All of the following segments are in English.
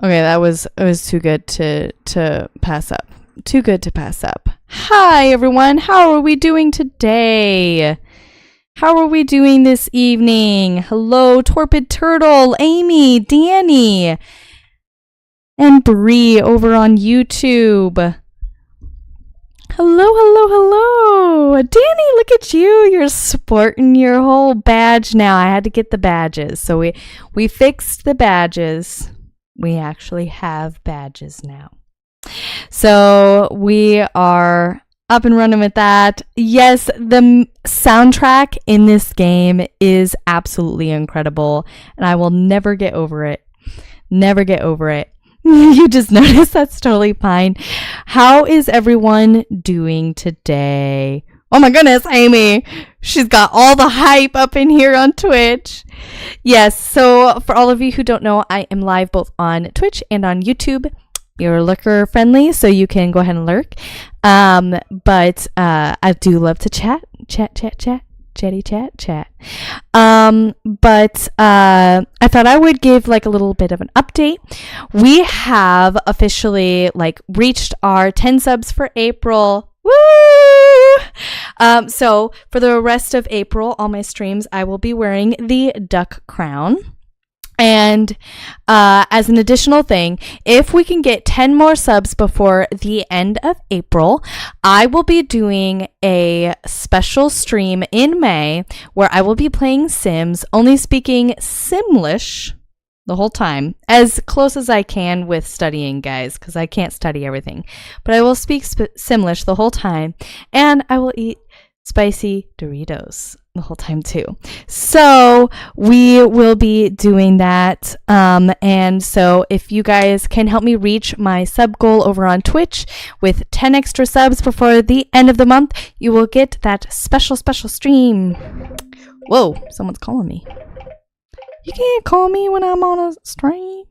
Okay, it was too good to pass up. Too good to pass up. Hi everyone, how are we doing today? How are we doing this evening? Hello, Torpid Turtle, Amy, Danny, and Bree over on YouTube. Hello. Danny, look at you. You're sporting your whole badge now. I had to get the badges. So we fixed the badges. We actually have badges now. So we are up and running with that. Yes, the soundtrack in this game is absolutely incredible, and I will never get over it. Never get over it. You just noticed, that's totally fine. How is everyone doing today? Oh my goodness, Amy. She's got all the hype up in here on Twitch. Yes, so for all of you who don't know, I am live both on Twitch and on YouTube. You're lurker friendly, so you can go ahead and lurk. But I do love to chat. Chatty chat. But I thought I would give like a little bit of an update. We have officially like reached our 10 subs for April. Woo! So for the rest of April, all my streams, I will be wearing the duck crown. And as an additional thing, if we can get 10 more subs before the end of April, I will be doing a special stream in May where I will be playing Sims, only speaking Simlish the whole time, as close as I can with studying, guys, because I can't study everything. But I will speak Simlish the whole time, and I will eat spicy Doritos the whole time too. So we will be doing that. And so if you guys can help me reach my sub goal over on Twitch with 10 extra subs before the end of the month, you will get that special stream. Whoa, someone's calling me. You can't call me when I'm on a stream.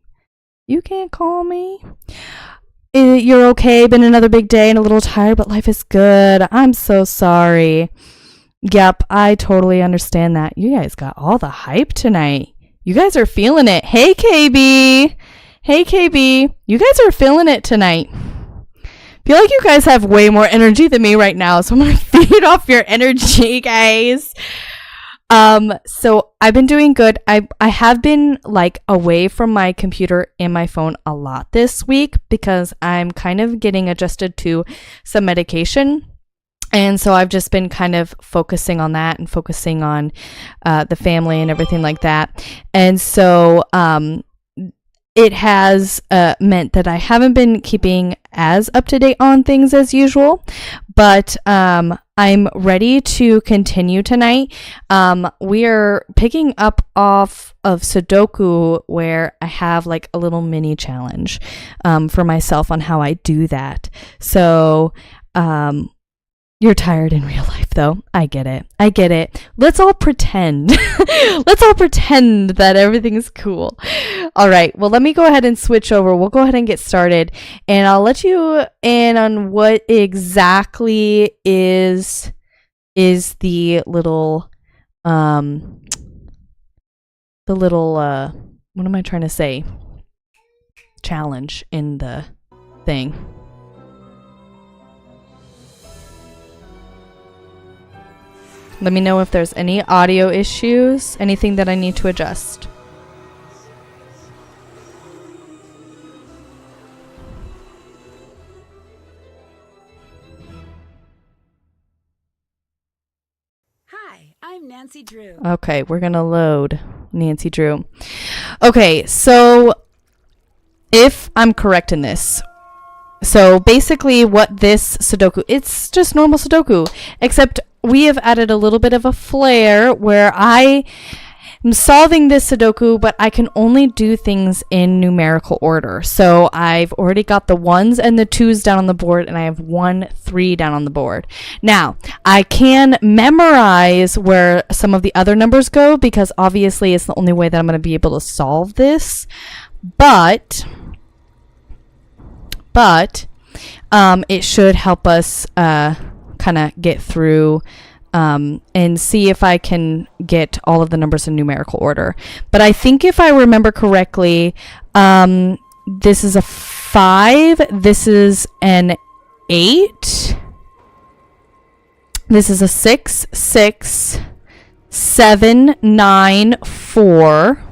You can't call me. You're okay. Been another big day and a little tired, but life is good. I'm so sorry. Yep, I totally understand that. You guys got all the hype tonight. You guys are feeling it. Hey, KB. Hey, KB. You guys are feeling it tonight. I feel like you guys have way more energy than me right now, so I'm going to feed off your energy, guys. So I've been doing good. I have been like away from my computer and my phone a lot this week because I'm kind of getting adjusted to some medication. And so I've just been kind of focusing on that and focusing on the family and everything like that. And so it has meant that I haven't been keeping as up to date on things as usual. But I'm ready to continue tonight. We are picking up off of Sudoku, where I have like a little mini challenge for myself on how I do that. So you're tired in real life, though. I get it. Let's all pretend. Let's all pretend that everything's cool. All right. Well, let me go ahead and switch over. We'll go ahead and get started. And I'll let you in on what exactly is the little, what am I trying to say? Challenge in the thing. Let me know if there's any audio issues, anything that I need to adjust. Hi, I'm Nancy Drew. Okay, we're gonna load Nancy Drew. Okay, so if I'm correct in this, so basically what this Sudoku, it's just normal Sudoku, except we have added a little bit of a flair where I am solving this Sudoku, but I can only do things in numerical order. So I've already got the 1s and the 2s down on the board, and I have 1, 3 down on the board. Now, I can memorize where some of the other numbers go, because obviously it's the only way that I'm going to be able to solve this. But it should help us kind of get through and see if I can get all of the numbers in numerical order. But I think if I remember correctly, This is a 5. This is an 8. This is a 6, 6, 7, 9, 4.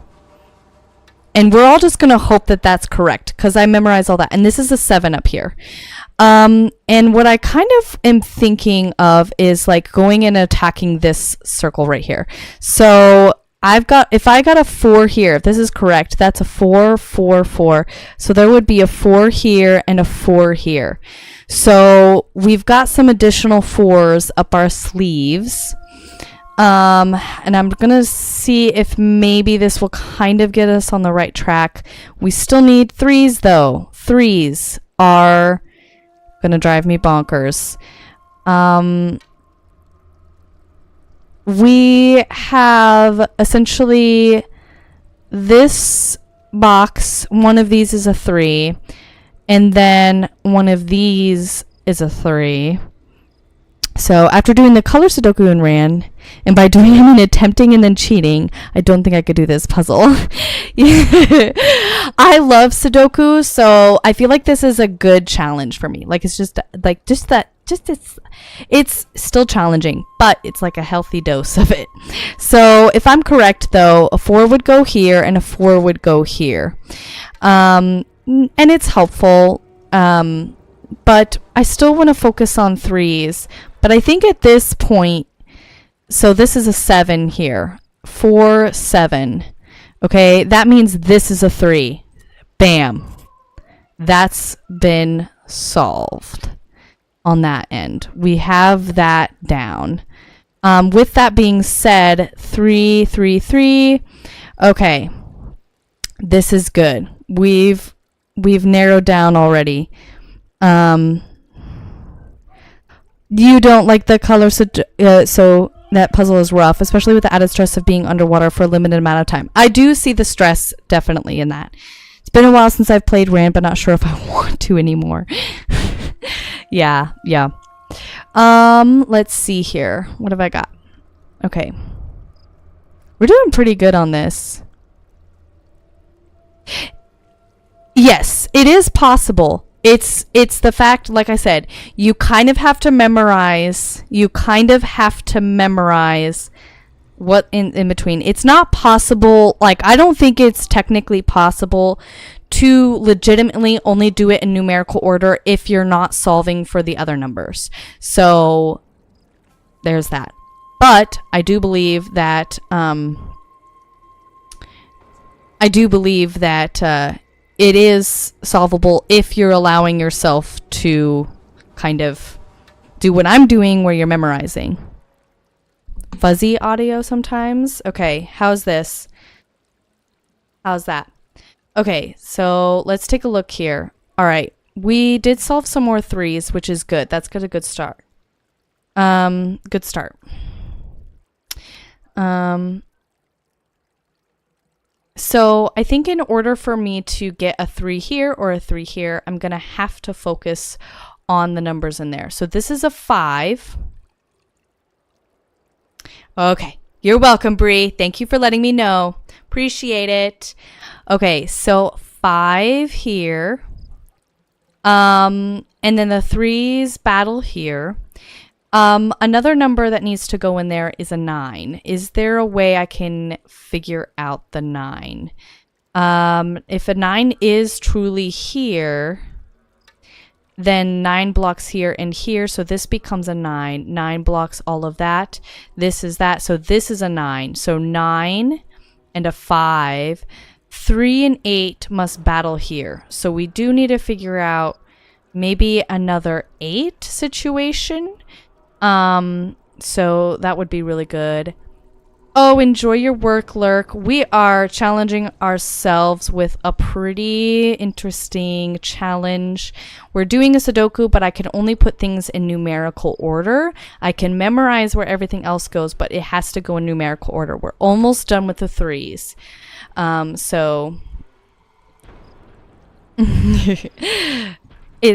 And we're all just going to hope that that's correct because I memorized all that. And this is a 7 up here. And what I kind of am thinking of is like going and attacking this circle right here. So if I got a 4 here, if this is correct, that's a 4, 4, 4. So there would be a 4 here and a 4 here. So we've got some additional 4s up our sleeves. And I'm gonna see if maybe this will kind of get us on the right track. We still need 3s though. 3s are gonna drive me bonkers. We have essentially this box. One of these is a 3, and then one of these is a 3. So after doing the color Sudoku and ran, and by doing it and attempting and then cheating, I don't think I could do this puzzle. I love Sudoku, so I feel like this is a good challenge for me. Like it's it's still challenging, but it's like a healthy dose of it. So if I'm correct though, a 4 would go here and a 4 would go here. And it's helpful. But I still want to focus on 3s. But I think at this point, so this is a 7 here. 4, 7. Okay, that means this is a 3. Bam. That's been solved on that end. We have that down. With that being said, 3, 3, 3. Okay, this is good. We've narrowed down already. You don't like the color, so that puzzle is rough, especially with the added stress of being underwater for a limited amount of time. I do see the stress definitely in that. It's been a while since I've played Rand, but not sure if I want to anymore. Yeah. Let's see here. What have I got? Okay. We're doing pretty good on this. Yes, it is possible. It's the fact, like I said, you kind of have to memorize what in between. It's not possible, like I don't think it's technically possible to legitimately only do it in numerical order if you're not solving for the other numbers. So there's that. But I do believe that it is solvable if you're allowing yourself to kind of do what I'm doing where you're memorizing. Fuzzy audio sometimes. Okay, how's this? How's that? Okay, so let's take a look here. All right, we did solve some more 3s, which is good. That's got a good start. Good start. So I think in order for me to get a 3 here or a 3 here, I'm going to have to focus on the numbers in there. So this is a 5. Okay. You're welcome, Bree. Thank you for letting me know. Appreciate it. Okay. So 5 here. And then the 3s battle here. Another number that needs to go in there is a 9. Is there a way I can figure out the 9? If a 9 is truly here, then 9 blocks here and here. So this becomes a 9. 9 blocks all of that. This is that. So this is a 9. So 9 and a 5. 3 and 8 must battle here. So we do need to figure out maybe another 8 situation. So that would be really good. Oh, enjoy your work, Lurk. We are challenging ourselves with a pretty interesting challenge. We're doing a Sudoku, but I can only put things in numerical order. I can memorize where everything else goes, but it has to go in numerical order. We're almost done with the 3s.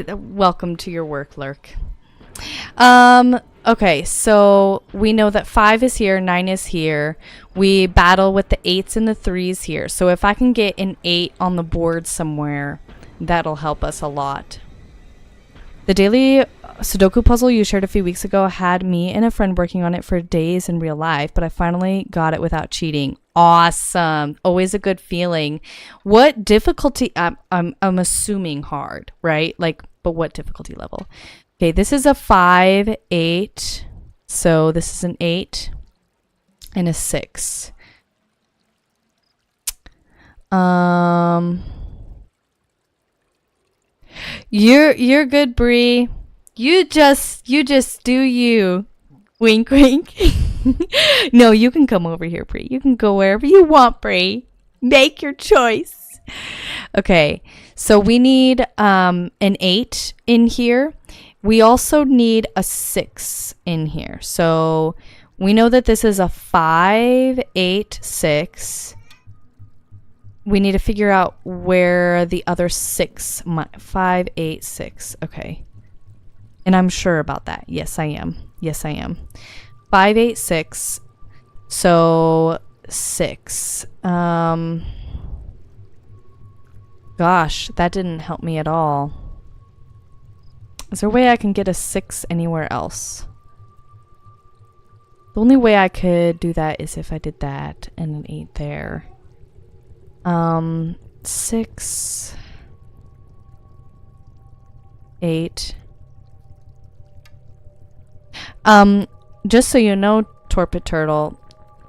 Welcome to your work, Lurk. Okay, so we know that 5 is here, 9 is here. We battle with the 8s and the 3s here. So if I can get an 8 on the board somewhere, that'll help us a lot. The daily Sudoku puzzle you shared a few weeks ago had me and a friend working on it for days in real life, but I finally got it without cheating. Awesome. Always a good feeling. What difficulty? I'm assuming hard, right? Like, but what difficulty level? Okay, this is a 5, 8. So this is an 8 and a 6. You're good, Bree. You just do you. Wink, wink. No, you can come over here, Bree. You can go wherever you want, Bree. Make your choice. Okay, so we need an 8 in here. We also need a 6 in here. So we know that this is a 5, 8, 6. We need to figure out where the other 6 might. 5, 8, 6. Okay. And I'm sure about that. Yes, I am. Yes, I am. 5, 8, 6. So 6. Gosh, that didn't help me at all. Is there a way I can get a 6 anywhere else? The only way I could do that is if I did that and an 8 there. 6, 8. Just so you know, Torpid Turtle,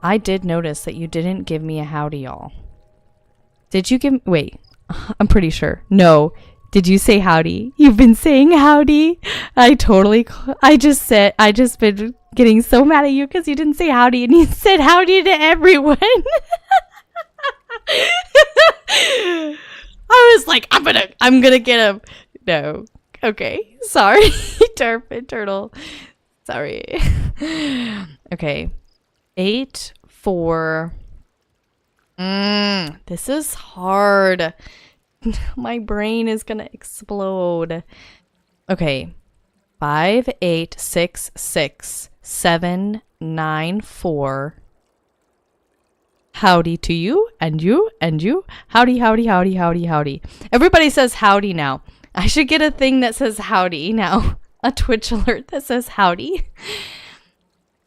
I did notice that you didn't give me a howdy, y'all. Did you give? Wait, I'm pretty sure. No. Did you say howdy? You've been saying howdy. I just been getting so mad at you because you didn't say howdy and you said howdy to everyone. I was like, I'm gonna get him. No. Okay. Sorry, Turpid Turtle. Sorry. Okay. 8, 4. This is hard. My brain is gonna explode. Okay. 5, 8, 6, 6, 7, 9, 4. Howdy to you, and you, and you. Howdy, howdy, howdy, howdy, howdy. Everybody says howdy now. I should get a thing that says howdy now. A Twitch alert that says howdy.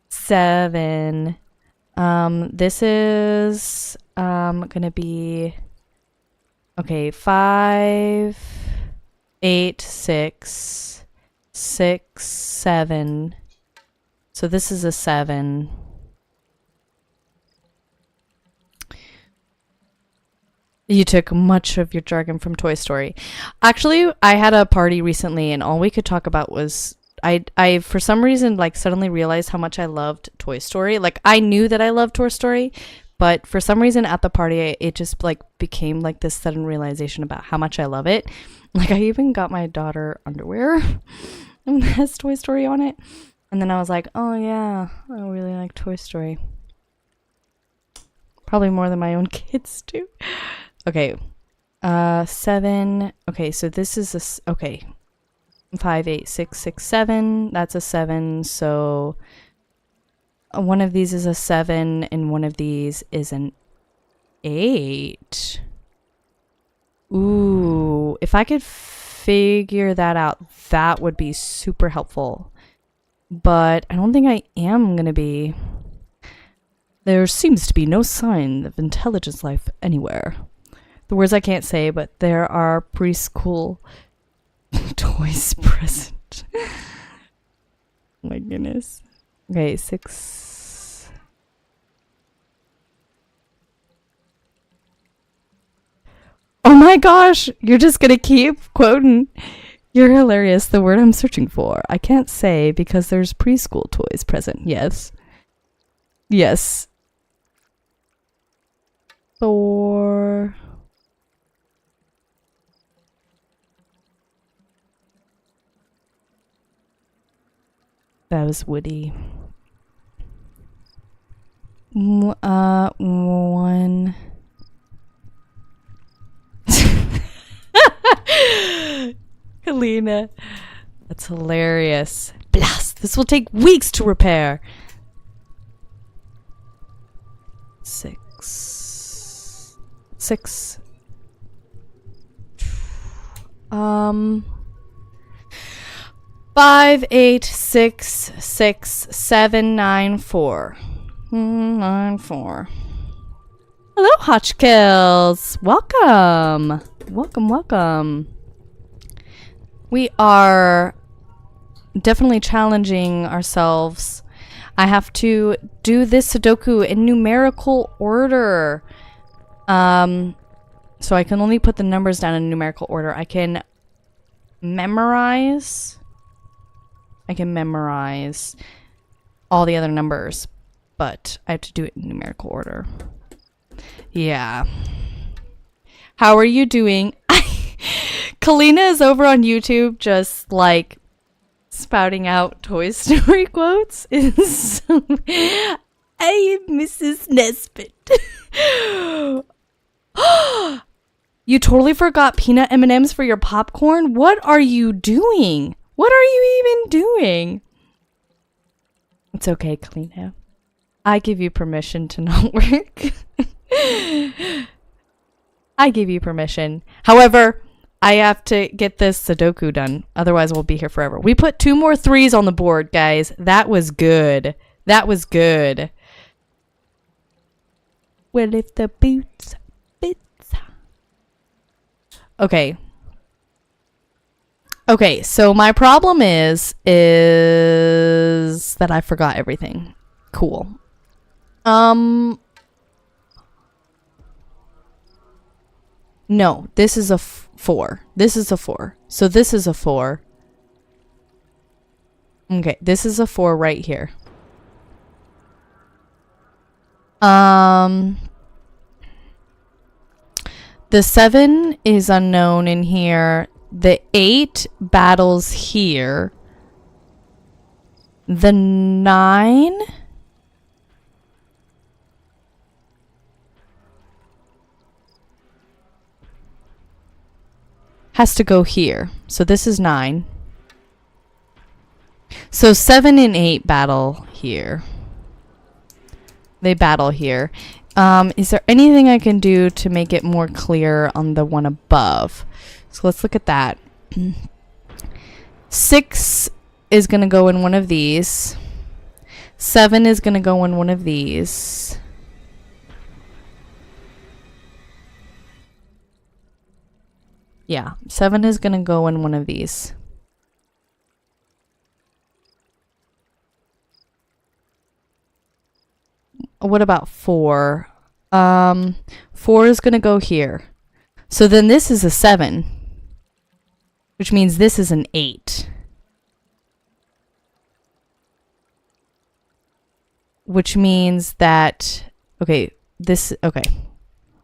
7. This is gonna be okay. 5, 8, 6, 6, 7. So this is a 7. You took much of your jargon from Toy Story. Actually, I had a party recently and all we could talk about was I for some reason like suddenly realized how much I loved Toy Story. Like I knew that I loved Toy Story, but for some reason at the party it just like became like this sudden realization about how much I love it. Like I even got my daughter underwear and it has Toy Story on it. And then I was like, "Oh yeah, I really like Toy Story." Probably more than my own kids do. Okay, 7. Okay, so this is a, okay, 5, 8, 6, 6, 7. That's a 7. So one of these is a 7 and one of these is an 8. Ooh, if I could figure that out, that would be super helpful. But I don't think I am going to be. There seems to be no sign of intelligence life anywhere. The words I can't say, but there are preschool toys present. My goodness. Okay, 6. Oh my gosh, you're just gonna keep quoting. You're hilarious. The word I'm searching for, I can't say because there's preschool toys present. Yes. Yes. 4. That was witty. 1. Helena. That's hilarious. Blast. This will take weeks to repair. 6. 6. 5, 8, 6, 6, 7, 9, 4. 9, 4. Hello, Hotchkills. Welcome. Welcome, welcome. We are definitely challenging ourselves. I have to do this Sudoku in numerical order. So I can only put the numbers down in numerical order. I can memorize all the other numbers, but I have to do it in numerical order. Yeah. How are you doing? Kalina is over on YouTube just like spouting out Toy Story quotes. I am Mrs. Nesbit. You totally forgot peanut M&Ms for your popcorn? What are you doing? What are you even doing? It's okay, Kalina. I give you permission to not work. I give you permission. However, I have to get this Sudoku done. Otherwise, we'll be here forever. We put 2 more 3s on the board, guys. That was good. That was good. Well, if the boots fits. Okay. Okay, so my problem is that I forgot everything. Cool. No, this is a 4. This is a 4. So this is a 4. Okay, this is a 4 right here. The 7 is unknown in here. The 8 battles here. The 9 has to go here. So this is 9. So 7 and 8 battle here. They battle here. Is there anything I can do to make it more clear on the one above? So let's look at that. 6 is going to go in one of these. 7 is going to go in one of these. Yeah, 7 is going to go in one of these. What about 4? 4 is going to go here. So then this is a 7, which means this is an 8. Which means that, okay,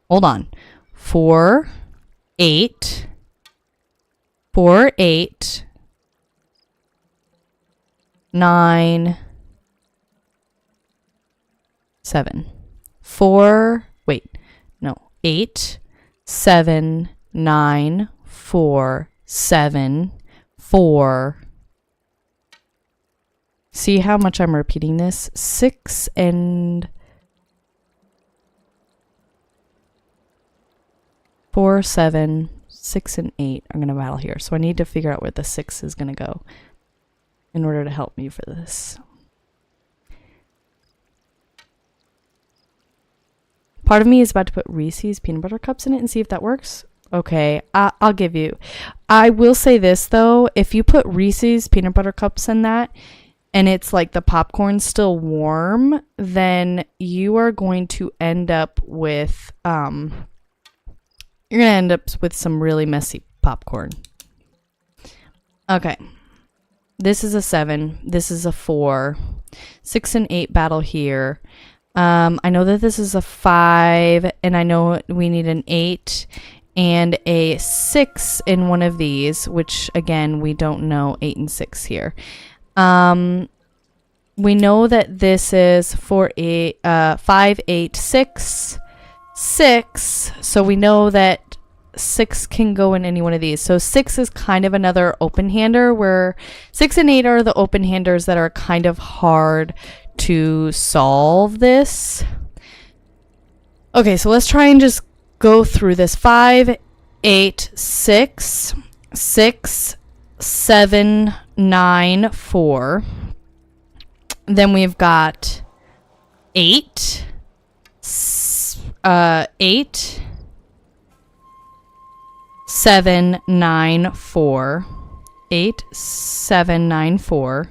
hold on. 4, 8, 4, 8, 9, 7. 8, 7, 9, 4, 7, 4. See how much I'm repeating this? 6 and 4, 7, 6 and 8 are going to battle here. So I need to figure out where the 6 is going to go in order to help me for this. Part of me is about to put Reese's peanut butter cups in it and see if that works. Okay, I'll give you. I will say this though, if you put Reese's peanut butter cups in that and it's like the popcorn's still warm, then you are going to end up with some really messy popcorn. Okay. This is a 7. This is a 4. 6 and 8 battle here. I know that this is a 5, and I know we need an 8 and a 6 in one of these, which again, we don't know 8 and 6 here. We know that this is 5, 8, 6, 6. So we know that 6 can go in any one of these. So 6 is kind of another open-hander, where 6 and 8 are the open-handers that are kind of hard to solve this. Okay, so let's try and just go through this. 5, 8, 6, 6, 7, 9, 4. Then we've got 8, 8, 7, 9, 4. 8, 7, 9, 4.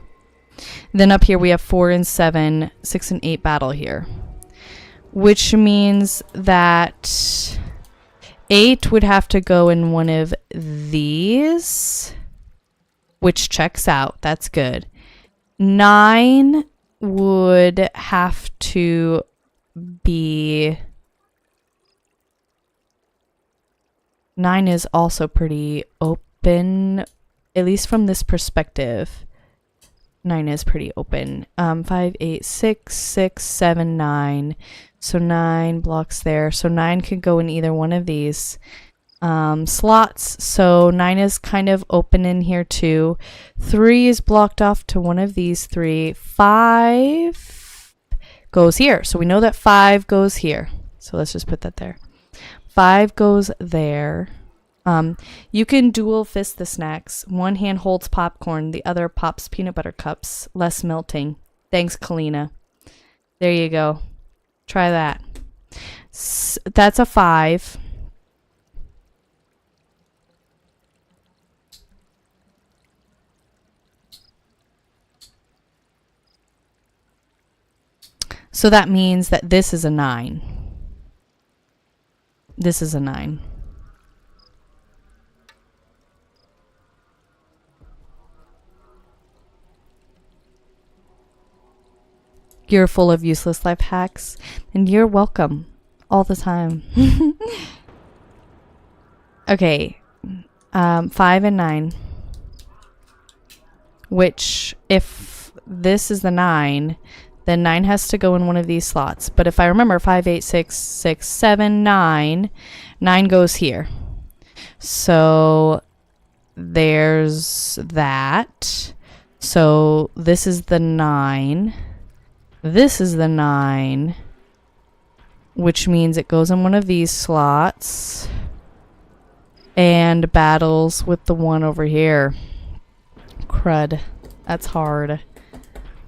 Then up here we have 4 and 7, 6 and 8 battle here. Which means that 8 would have to go in one of these, which checks out. That's good. 9 would have to be... 9 is also pretty open, at least from this perspective. 9 is pretty open. 5, 8, 6, 6, 7, 9. So 9 blocks there. So 9 could go in either one of these slots. So 9 is kind of open in here too. 3 is blocked off to one of these 3. 5 goes here. So we know that 5 goes here. So let's just put that there. 5 goes there. You can dual fist the snacks. One hand holds popcorn, the other pops peanut butter cups. Less melting. Thanks, Kalina. There you go. Try that. That's a 5. So that means that this is a 9. This is a 9. You're full of useless life hacks, and you're welcome all the time. Okay, 5 and 9. Which, if this is the 9, then 9 has to go in one of these slots. But if I remember, 5, 8, 6, 6, 7, 9, 9 goes here. So there's that. So this is the 9. This is the 9, which means it goes in one of these slots and battles with the one over here. Crud. That's hard.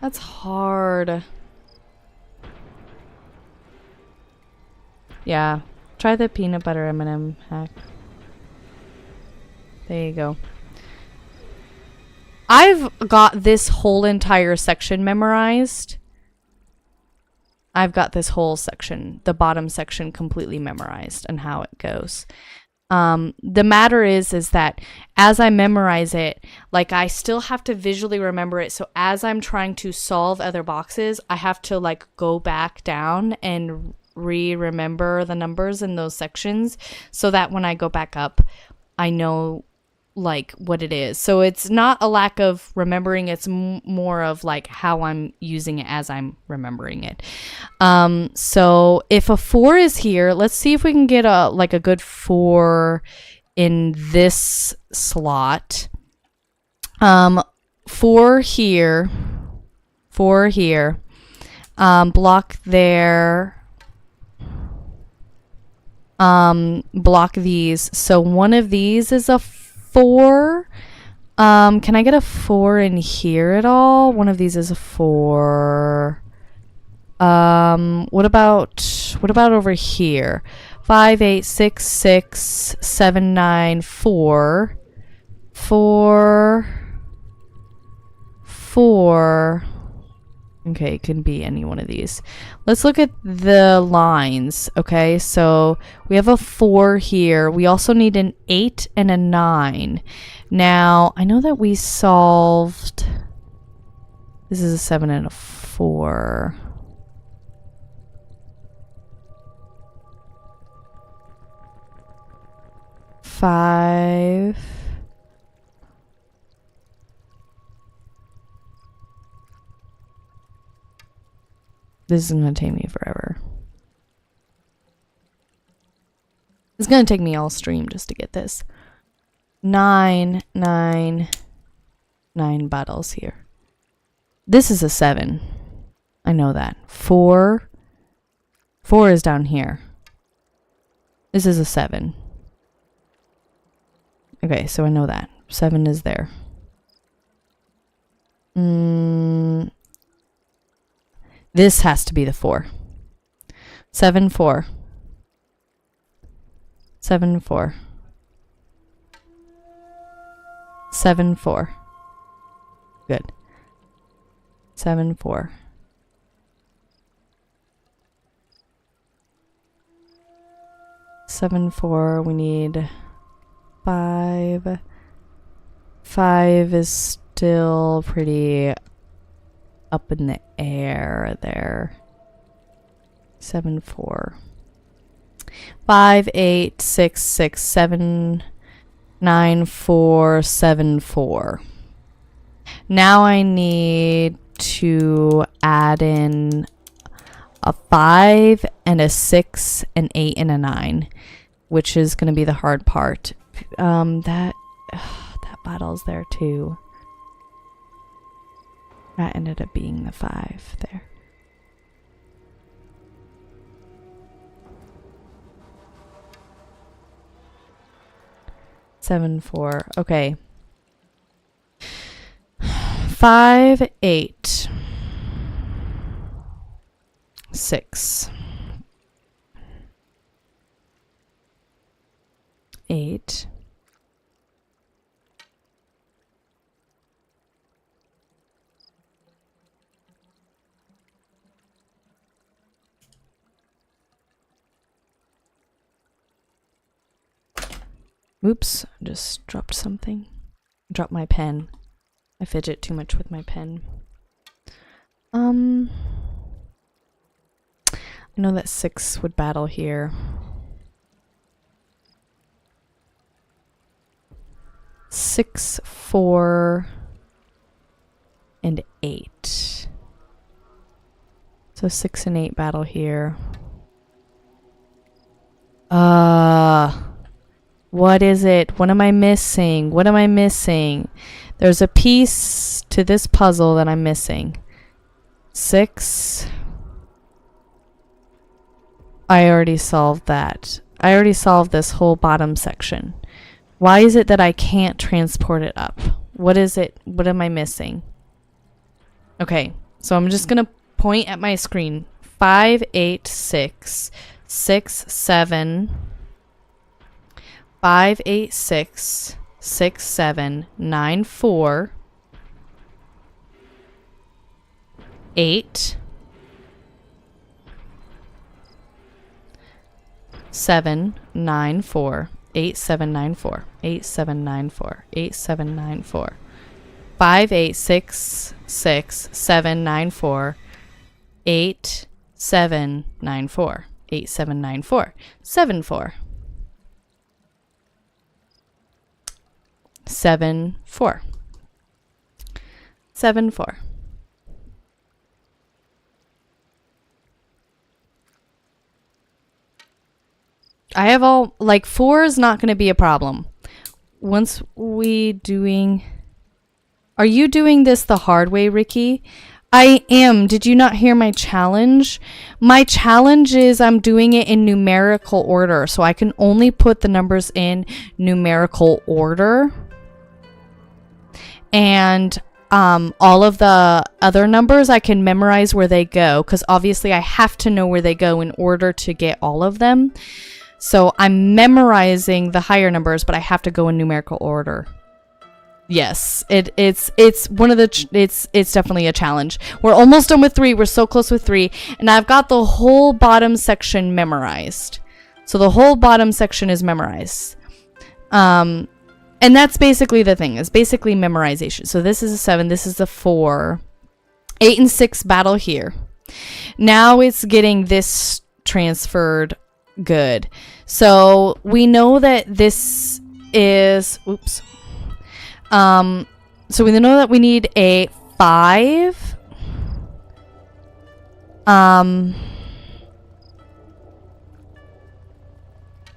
That's hard. Yeah. Try the peanut butter M&M hack. There you go. I've got this whole entire section memorized. I've got this whole section, the bottom section, completely memorized and how it goes. The matter is that as I memorize it, like, I still have to visually remember it. So as I'm trying to solve other boxes, I have to like go back down and remember the numbers in those sections so that when I go back up, I know like what it is. So it's not a lack of remembering, it's more of like how I'm using it as I'm remembering it. So if a 4 is here, let's see if we can get a good 4 in this slot. 4 here, 4 here, block there, block these. So one of these is a 4. Can I get a 4 in here at all? One of these is a 4. What about over here? 5, 8, 6, 6, 7, 9, 4. 4. 4. Okay, it can be any one of these. Let's look at the lines. Okay, so we have a 4 here. We also need an 8 and a 9. Now, I know that we solved... This is a 7 and a 4. Five. This is going to take me forever. It's gonna take me all stream just to get this. 9 battles here. This is a 7. I know that. 4 is down here. This is a 7. Okay, so I know that. 7 is there. This has to be the 4. 7, 4. 7, 4. 7, 4. Good. 7, 4. 7, 4. We need 5. 5 is still pretty up in the air there. 7, 4. 5, 8, 6, 6, 7, 9, 4, 7, 4. Now I need to add in a 5 and a 6, an 8 and a 9, which is going to be the hard part. That battle's there too. That ended up being the 5 there. Seven, 4. Okay. 5, 8. 6. 8. 'Oops, I just dropped something. Dropped my pen. I fidget too much with my pen. I know that 6 would battle here. 6, 4, and 8. So 6 and 8 battle here. What is it? What am I missing? What am I missing? There's a piece to this puzzle that I'm missing. 6. I already solved that. I already solved this whole bottom section. Why is it that I can't transport it up? What is it? What am I missing? Okay, so I'm just going to point at my screen. 5, 8, 6, 6, 7... 5, 8, 6, 6, 7, 9, 4, 8, 7, 9, 4, 8, 7, 9, 4, 8, 7, 9, 4, 8, 7, 9, 4, 5, 8, 6, 6, 7, 9, 4, 8, 7, 9, 4, 8, 7, 9, 4, 7, 4. 7, 4. 7, 4. I have all, like, 4 is not going to be a problem. Once we doing... Are you doing this the hard way, Ricky? I am. Did you not hear my challenge? My challenge is I'm doing it in numerical order, so I can only put the numbers in numerical order. And all of the other numbers I can memorize where they go, because obviously I have to know where they go in order to get all of them. So I'm memorizing the higher numbers, but I have to go in numerical order. Yes, it's one of the it's definitely a challenge. We're almost done with 3. We're so close with 3, and I've got the whole bottom section memorized. So the whole bottom section is memorized. And that's basically the thing, is basically memorization. So this is a 7, this is a 4. 8 and 6 battle here. Now it's getting this transferred good. So we know that this is, oops. So we know that we need a 5.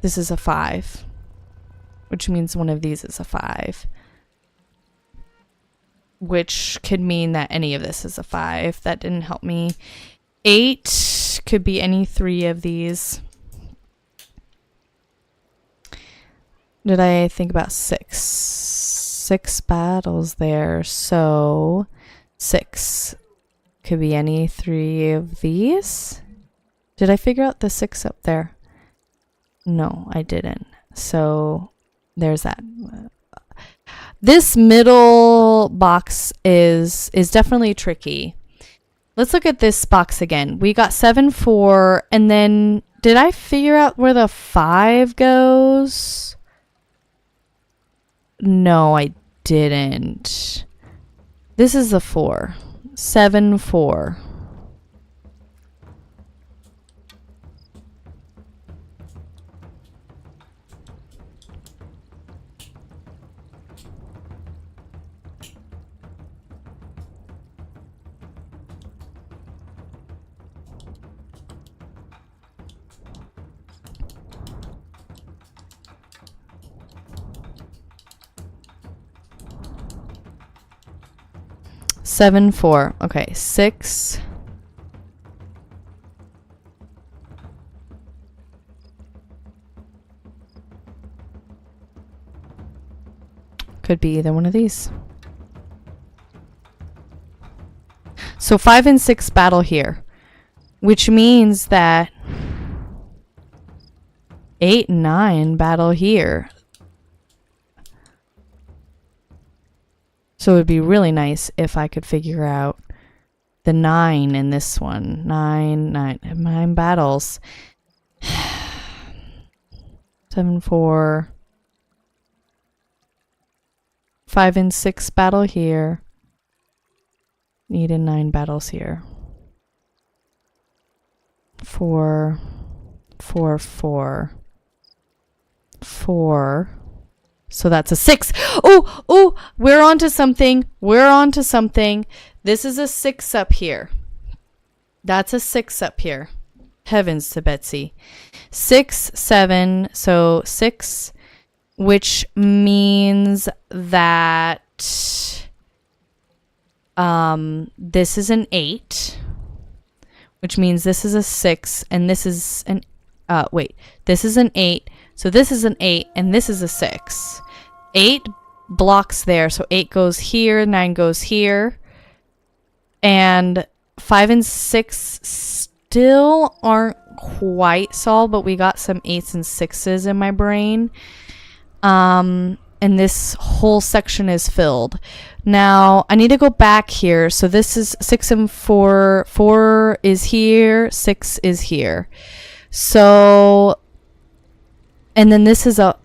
This is a 5, which means one of these is a 5, which could mean that any of this is a 5. That didn't help me. 8 could be any 3 of these. Did I think about 6? 6 battles there, so 6 could be any 3 of these. Did I figure out the 6 up there? No, I didn't. So there's that. This middle box is definitely tricky. Let's look at this box again. We got 7, 4, and then did I figure out where the 5 goes? No, I didn't. This is the 4. 7, 4. Seven, 4. Okay, 6. Could be either one of these. So 5 and 6 battle here, which means that 8 and 9 battle here. So it would be really nice if I could figure out the 9 in this one. 9 battles. 7, 4. 5 and 6 battle here. 8 and 9 battles here. 4, 4, 4. 4. So that's a 6. Oh, we're on to something. We're on to something. This is a 6 up here. That's a 6 up here. Heavens to Betsy. 6, 7. So 6, which means that this is an 8, which means this is a 6, and this is an this is an 8. So this is an 8, and this is a 6. 8 blocks there, so 8 goes here, 9 goes here. And 5 and 6 still aren't quite solved, but we got some 8s and 6s in my brain. And this whole section is filled. Now, I need to go back here. So this is 6 and 4. 4 is here, 6 is here. So... and then this is a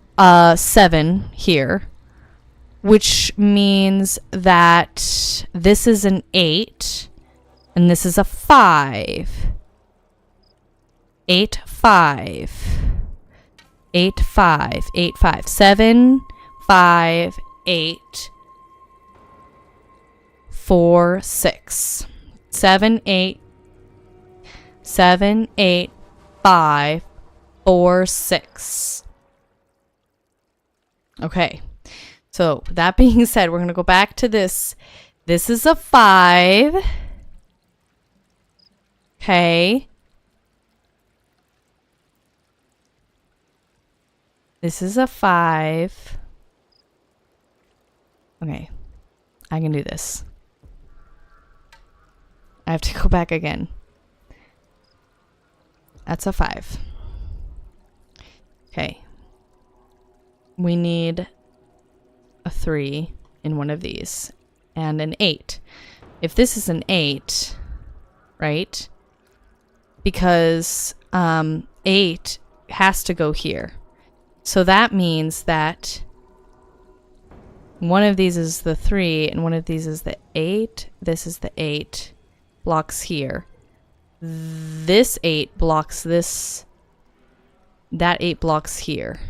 7 here, which means that this is an 8, and this is a 5. 8, 5. 8, 5. 8, 5. 7, 5, 8, 4, 6. 7, 8. 7, 8, 5, 4, 6. Okay. So that being said, we're going to go back to this. This is a 5. Okay. This is a 5. Okay. I can do this. I have to go back again. That's a 5. Okay. We need a 3 in one of these and an 8. If this is an 8, right? Because 8 has to go here. So that means that one of these is the 3 and one of these is the 8. This is the 8. Blocks here. This 8 blocks this. That 8 blocks here.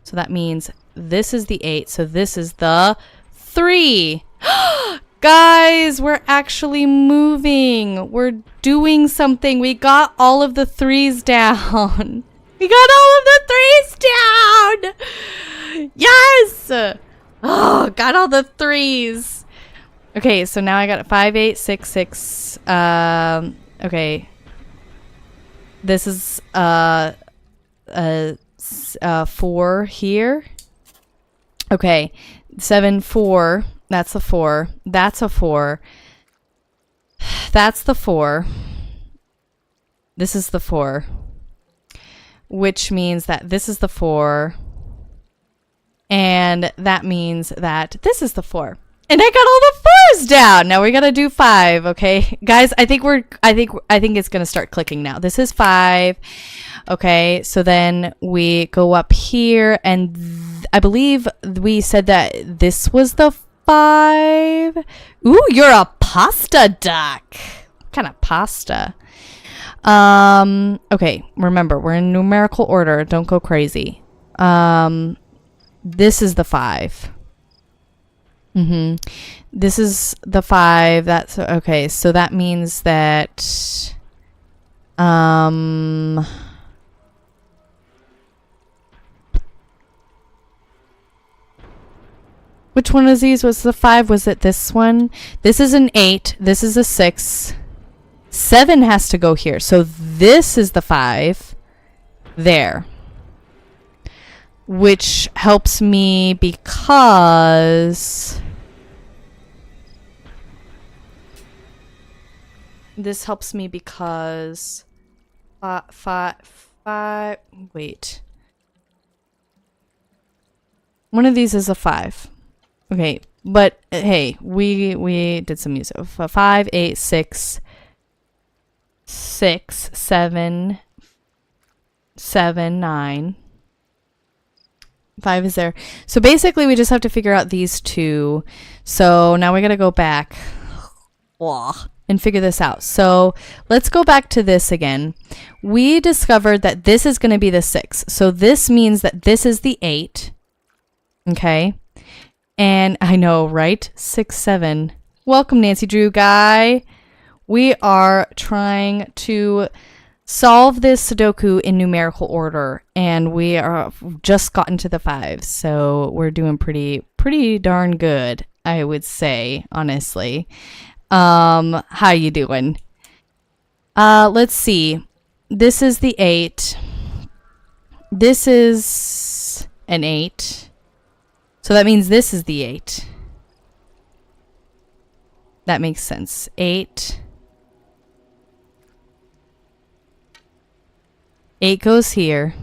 So that means this is the 8. So this is the 3. Guys, we're actually moving. We're doing something. We got all of the 3s down. We got all of the threes down. Yes. Oh, got all the threes. Okay, so now I got 5, 8, 6, 6. Okay. This is 4 here. Okay, 7, 4. That's a 4. That's a 4. That's the 4. This is the 4. Which means that this is the 4. And that means that this is the 4. And I got all the 4s down. Now we gotta do 5, okay? Guys, I think it's gonna start clicking now. This is 5. Okay, so then we go up here, and I believe we said that this was the 5. Ooh, you're a pasta duck. What kind of pasta? Okay, remember, we're in numerical order. Don't go crazy. This is the 5. This is the 5. That's okay. So that means that which one of these was the 5? Was it this one? This is an 8. This is a 6. 7 has to go here. So this is the 5 there. Which helps me because this helps me because wait. One of these is a 5. Okay, but hey, we did some music. 5, 8, 6, 6, 7, 7, 9. 5 is there. So basically we just have to figure out these two. So now we got to go back and figure this out. So let's go back to this again. We discovered that this is going to be the 6. So this means that this is the 8. Okay. And I know, right? 6, 7. Welcome, Nancy Drew guy. We are trying to solve this Sudoku in numerical order, and we are just gotten to the 5, so we're doing pretty darn good, I would say, honestly. How you doing? Let's see. This is the 8. This is an 8. So that means this is the 8. That makes sense. 8. 8 goes here.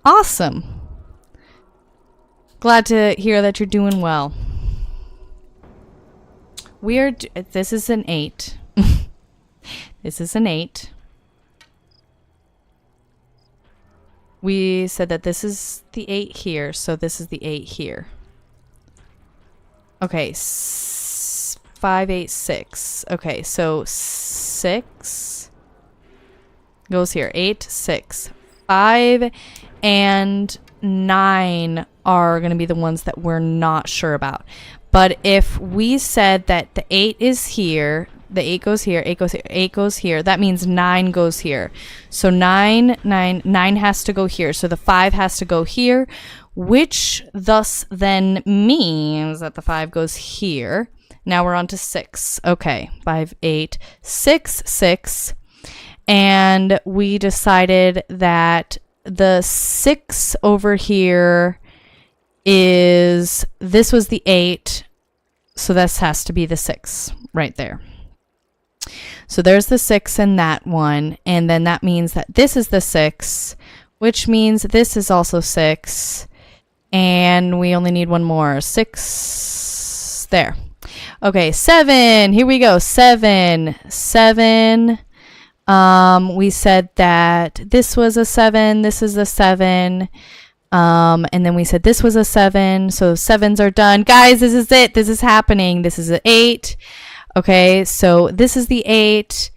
Awesome. Glad to hear that you're doing well. This is an 8. This is an 8. We said that this is the 8 here, so this is the 8 here. Okay, 5, 8, 6. Okay, so 6 goes here. 8, 6. 5 and 9 are going to be the ones that we're not sure about. But if we said that the 8 is here, the 8 goes here, 8 goes here, 8 goes here, that means 9 goes here. So 9 has to go here. So the 5 has to go here, which thus then means that the 5 goes here. Now we're on to 6. Okay, 5, 8, 6, 6. And we decided that the 6 over here is, this was the 8. So this has to be the 6 right there. So there's the 6 in that one. And then that means that this is the 6, which means this is also 6. And we only need one more. 6 there. Okay, 7. Here we go. 7. 7. We said that this was a 7. This is a 7. And then we said this was a 7. So 7s are done. Guys, this is it. This is happening. This is an 8. Okay, so this is the 8.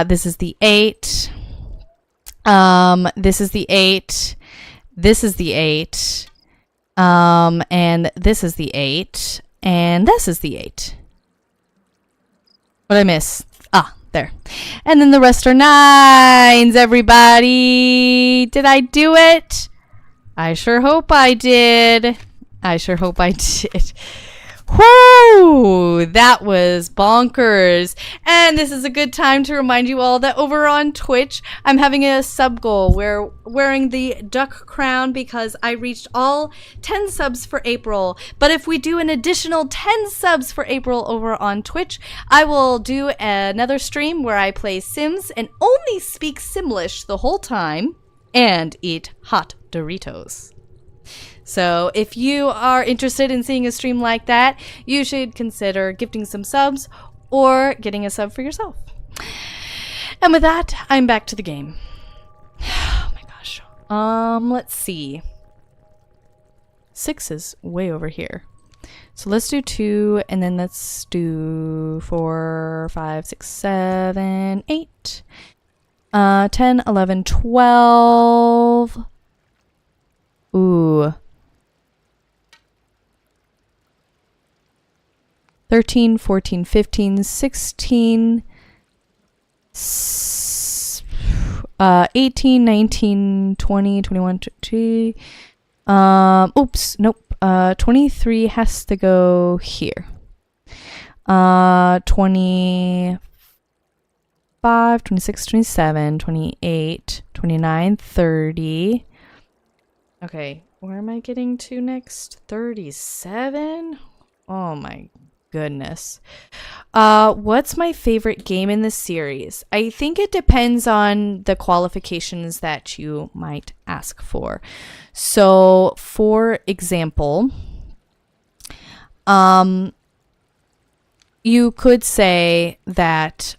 This is the 8. This is the 8. This is the 8. And this is the 8. And this is the 8. What did I miss? Ah, There. And then the rest are 9s, everybody. Did I do it? I sure hope I did. I sure hope I did. Whoo! That was bonkers. And this is a good time to remind you all that over on Twitch, I'm having a sub goal. We're wearing the duck crown because I reached all 10 subs for April. But if we do an additional 10 subs for April over on Twitch, I will do another stream where I play Sims and only speak Simlish the whole time and eat hot Doritos. So if you are interested in seeing a stream like that, you should consider gifting some subs or getting a sub for yourself. And with that, I'm back to the game. Oh my gosh. Let's see. 6 is way over here. So let's do 2, and then let's do 4, 5, 6, 7, 8, 10, 11, 12. Ooh. 13, 14, 15, 16, 18, 19, 20, 21, 22. Oops, nope. 23 has to go here. 25, 26, 27, 28, 29, 30. Okay, where am I getting to next? 37? Oh my goodness. What's my favorite game in this series? I think it depends on the qualifications that you might ask for. So, for example, you could say that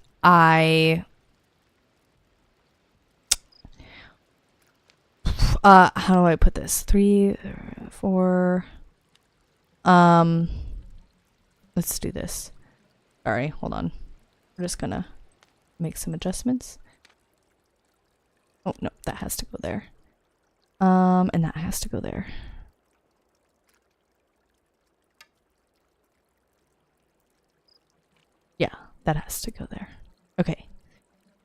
how do I put this? 3, 4, let's do this. Sorry, hold on. We're just gonna make some adjustments. Oh, no, that has to go there. And that has to go there. Yeah, that has to go there. Okay.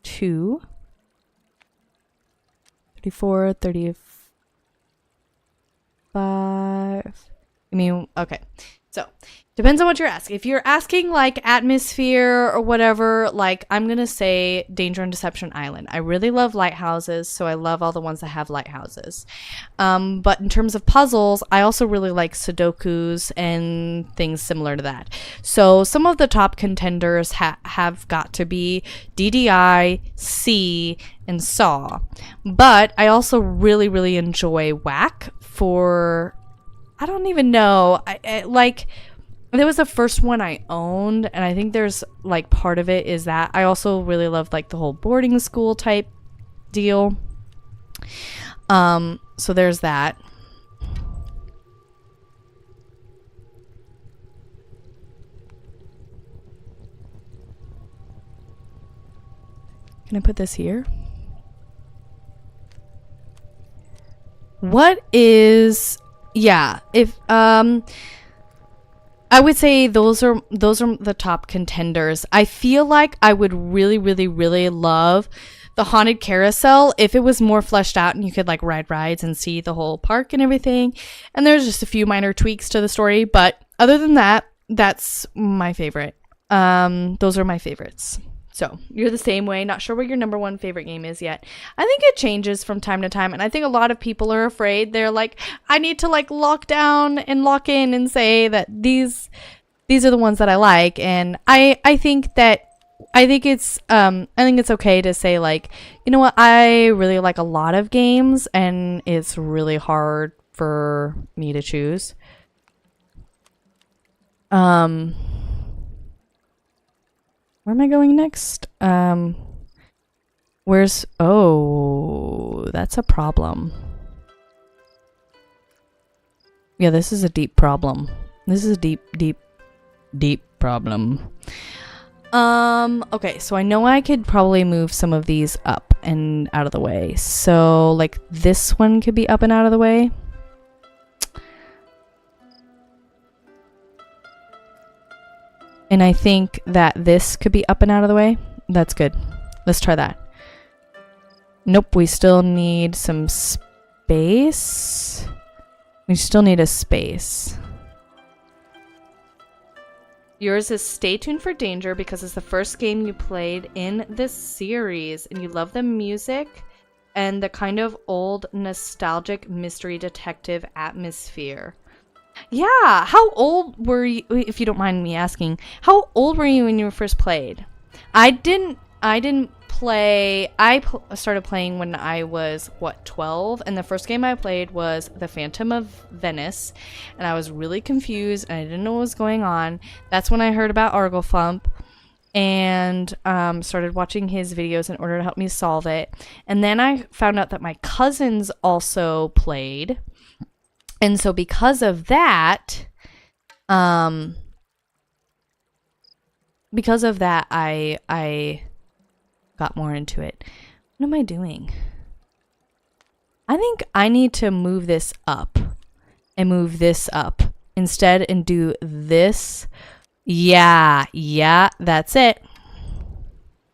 2, 34, 35. I mean, okay. So, depends on what you're asking. If you're asking like atmosphere or whatever, like I'm going to say Danger and Deception Island. I really love lighthouses, so I love all the ones that have lighthouses. But in terms of puzzles, I also really like Sudokus and things similar to that. So some of the top contenders have got to be DDI, C, and Saw. But I also really, really enjoy Whack for... I don't even know. I like, that was the first one I owned, and I think there's like part of it is that I also really love like the whole boarding school type deal. So there's that. Can I put this here? What is... Yeah, if I would say those are the top contenders. I feel like I would really, really, really love the Haunted Carousel if it was more fleshed out and you could like ride rides and see the whole park and everything. And there's just a few minor tweaks to the story, but other than that, that's my favorite. Those are my favorites. So you're the same way. Not sure what your number one favorite game is yet. I think it changes from time to time. And I think a lot of people are afraid. They're like, I need to like lock down and lock in and say that these are the ones that I like. And I think it's okay to say like, you know what, I really like a lot of games and it's really hard for me to choose. Where am I going next? Where's... Oh, that's a problem. Yeah, this is a deep problem. This is a deep, deep, deep problem. Okay, so I know I could probably move some of these up and out of the way. So, like, this one could be up and out of the way. And I think that this could be up and out of the way. That's good. Let's try that. Nope, we still need some space. We still need a space. Yours is Stay Tuned for Danger because it's the first game you played in this series and you love the music and the kind of old nostalgic mystery detective atmosphere. Yeah, how old were you, if you don't mind me asking, how old were you when you first played? I didn't play, started playing when I was, 12? And the first game I played was The Phantom of Venice, and I was really confused, and I didn't know what was going on. That's when I heard about Arglefump, and started watching his videos in order to help me solve it. And then I found out that my cousins also played, and so because of that, I got more into it. What am I doing? I think I need to move this up and move this up instead and do this. Yeah, that's it.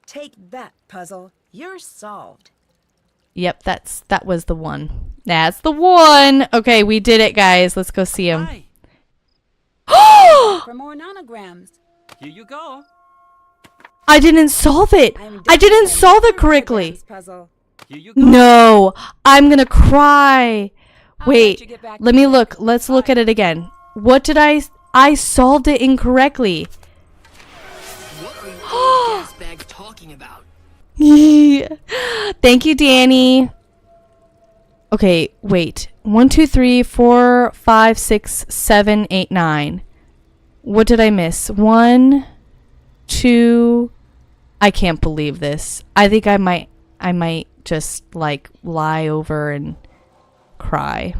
Take that, puzzle. You're solved. Yep, that was the one. That's the one. Okay, we did it, guys. Let's go see him. For more nanograms. Here you go. I didn't solve it. I didn't solve it correctly. Puzzle. Here you go. No, I'm gonna cry. Wait, let me look. Let's look at it again. What did I solved it incorrectly. What are you gas bag talking about? Thank you, Danny. Okay, wait. 1, 2, 3, 4, 5, 6, 7, 8, 9. What did I miss? 1, 2. I can't believe this. I think I might just like lie over and cry.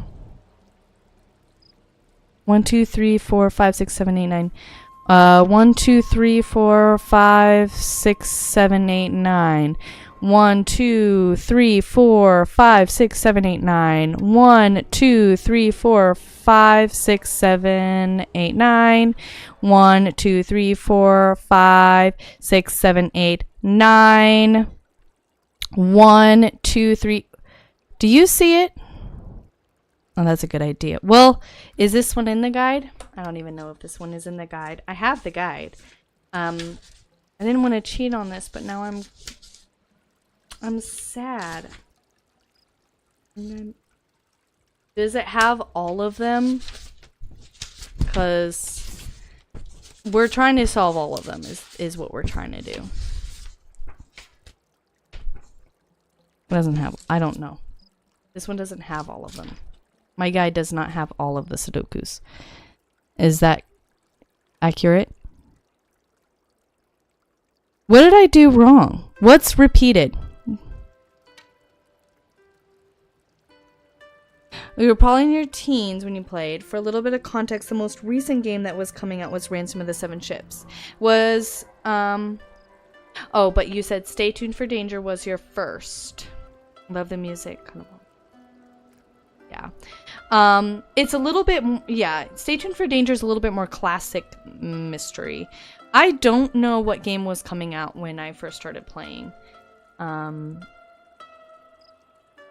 1, 2, 3, 4, 5, 6, 7, 8, 9. 1, 2, 3, 4, 5, 6, 7, 8, 9. 1, 2, 3, 4, 5, 6, 7, 8, 9. 1, 2, 3, 4, 5, 6, 7, 8, 9. 1, 2, 3, 4, 5, 6, 7, 8, 9. 1, 2, 3. Do you see it? Oh, that's a good idea. Well, is this one in the guide? I don't even know if this one is in the guide. I have the guide. I didn't want to cheat on this, but now I'm sad. Does it have all of them? Because we're trying to solve all of them is what we're trying to do. It doesn't have, I don't know. This one doesn't have all of them. My guide does not have all of the Sudokus. Is that accurate? What did I do wrong? What's repeated? We were probably in your teens when you played. For a little bit of context, the most recent game that was coming out was Ransom of the Seven Ships. Was, oh, but you said Stay Tuned for Danger was your first. Love the music. Kind of. Yeah. It's a little bit, yeah, Stay Tuned for Danger is a little bit more classic mystery. I don't know what game was coming out when I first started playing.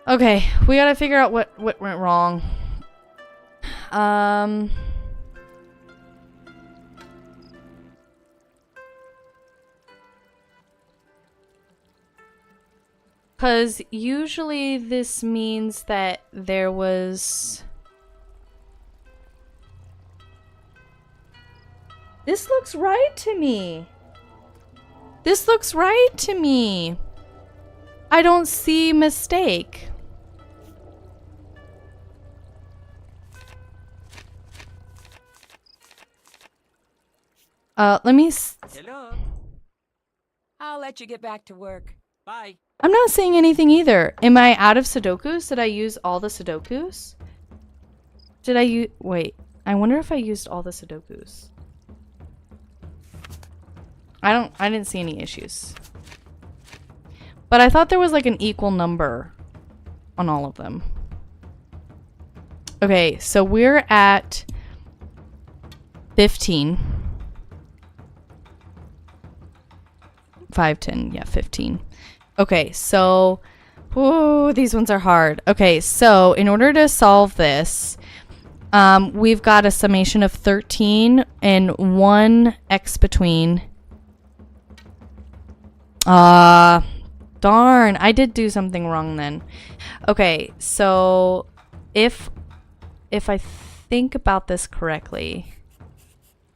Okay, we gotta figure out what went wrong. Because usually this means that there was... This looks right to me. This looks right to me. I don't see mistake. Let me... Hello. I'll let you get back to work. Bye. I'm not seeing anything either. Am I out of Sudokus? Did I use all the Sudokus? Did I use... Wait. I wonder if I used all the Sudokus. I didn't see any issues. But I thought there was like an equal number on all of them. Okay, so we're at 15. 5, 10, yeah, 15. Okay, so, ooh, these ones are hard. Okay, so in order to solve this, we've got a summation of 13 and 1 x between. Darn, I did do something wrong then. Okay, so if I think about this correctly,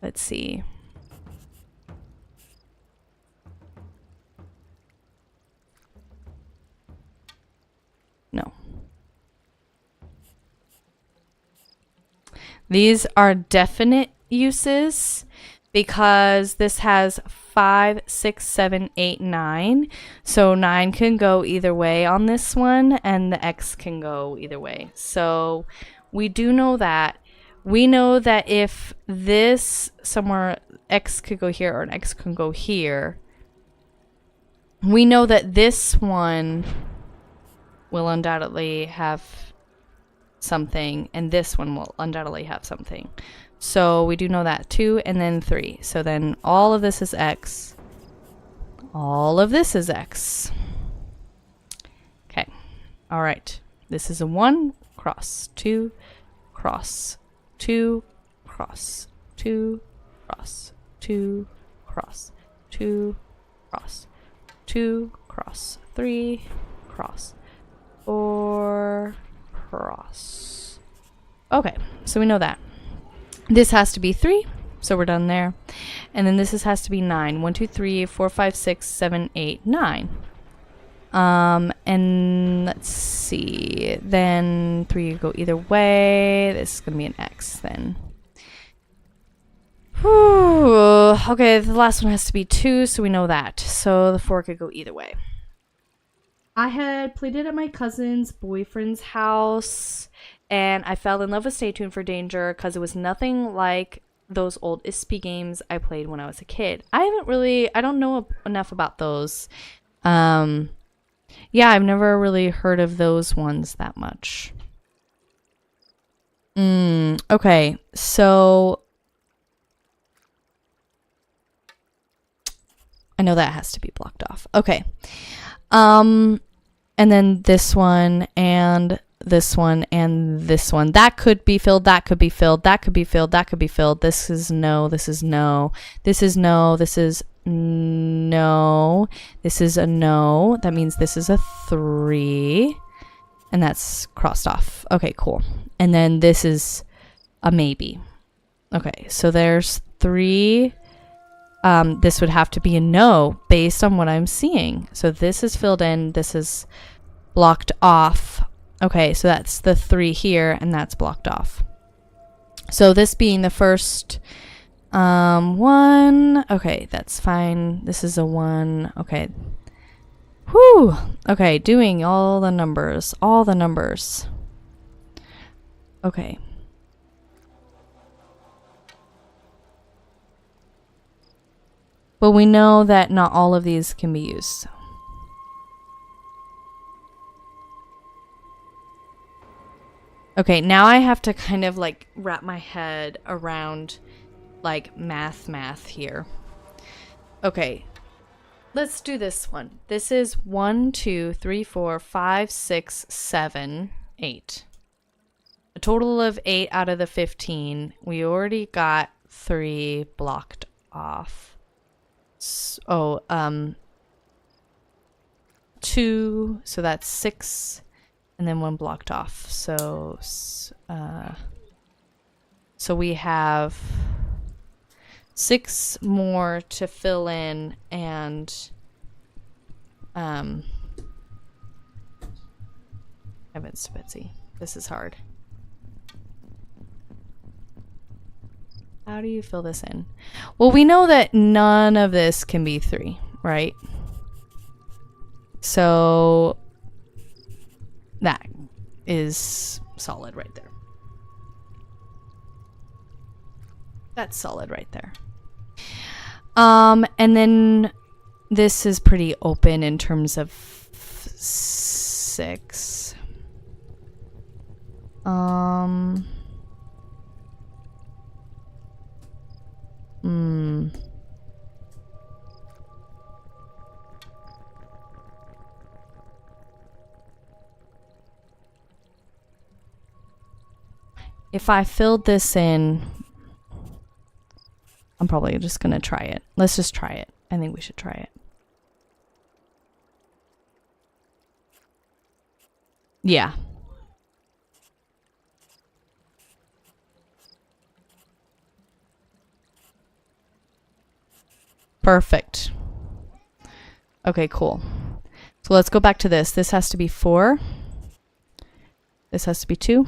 let's see. No. These are definite uses because this has 5, 6, 7, 8, 9. So 9 can go either way on this one, and the X can go either way. So we do know that. We know that if this somewhere X could go here or an X can go here, we know that this one will undoubtedly have something, and this one will undoubtedly have something. So we do know that 2 and then 3. So then all of this is X. All of this is X. Okay. All right. This is a 1 cross 2 cross 2 cross 2 cross 2 cross 2 cross 2 cross 3 cross 4 cross. Okay, so we know that. This has to be 3, so we're done there. And then this has to be 9. 1, 2, 3, 4, 5, 6, 7, 8, 9. And let's see. Then 3 could go either way. This is going to be an X then. Whew. Okay, the last one has to be 2, so we know that. So the 4 could go either way. I had played it at my cousin's boyfriend's house, and I fell in love with Stay Tuned for Danger because it was nothing like those old ISPY games I played when I was a kid. I don't know enough about those. Yeah, I've never really heard of those ones that much. Okay, so I know that has to be blocked off. Okay. And then this one and this one and this one. That could be filled, that could be filled, that could be filled, that could be filled. This is no, this is no, this is no, this is no, this is a no. That means this is a 3. And that's crossed off. Okay, cool. And then this is a maybe. Okay, so there's 3. This would have to be a no based on what I'm seeing. So this is filled in, this is blocked off. Okay, so that's the 3 here, and that's blocked off. So this being the first 1. Okay, that's fine. This is a 1. Okay. Whew. Okay, doing all the numbers. All the numbers. Okay. But we know that not all of these can be used. Okay, now I have to kind of like wrap my head around like math here. Okay, let's do this one. This is 1, 2, 3, 4, 5, 6, 7, 8. A total of 8 out of the 15. We already got 3 blocked off. 2, so that's 6, and then 1 blocked off. So we have 6 more to fill in, and heavens to Betsy, this is hard. How do you fill this in? Well, we know that none of this can be 3, right? So that is solid right there. That's solid right there. And then this is pretty open in terms of 6. If I filled this in, I'm probably just gonna try it. Let's just try it. I think we should try it. Yeah. Perfect. Okay, cool. So let's go back to this. This has to be 4. This has to be 2.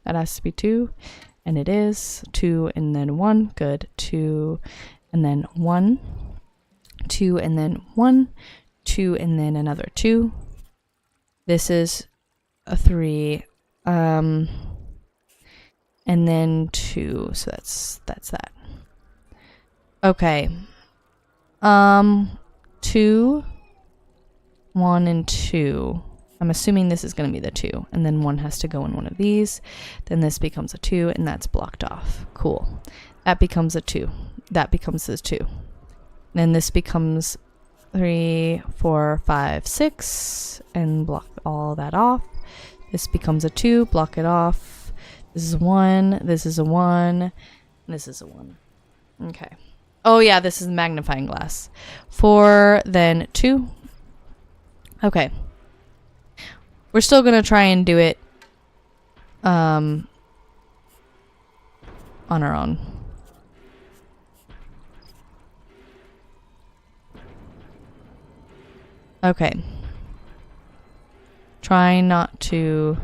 That has to be 2. And it is 2 and then 1. Good. 2 and then 1. 2 and then 1. 2 and then another 2. This is a 3. And then 2. So that's that. Okay. 2, 1, and 2. I'm assuming this is going to be the 2, and then 1 has to go in one of these. Then this becomes a 2, and that's blocked off. Cool. That becomes a 2. That becomes a 2. Then this becomes 3, 4, 5, 6, and block all that off. This becomes a 2, block it off. This is 1, this is a 1, this is a 1. Okay. Oh yeah, this is magnifying glass. 4, then 2. Okay. We're still going to try and do it on our own. Okay. Try not to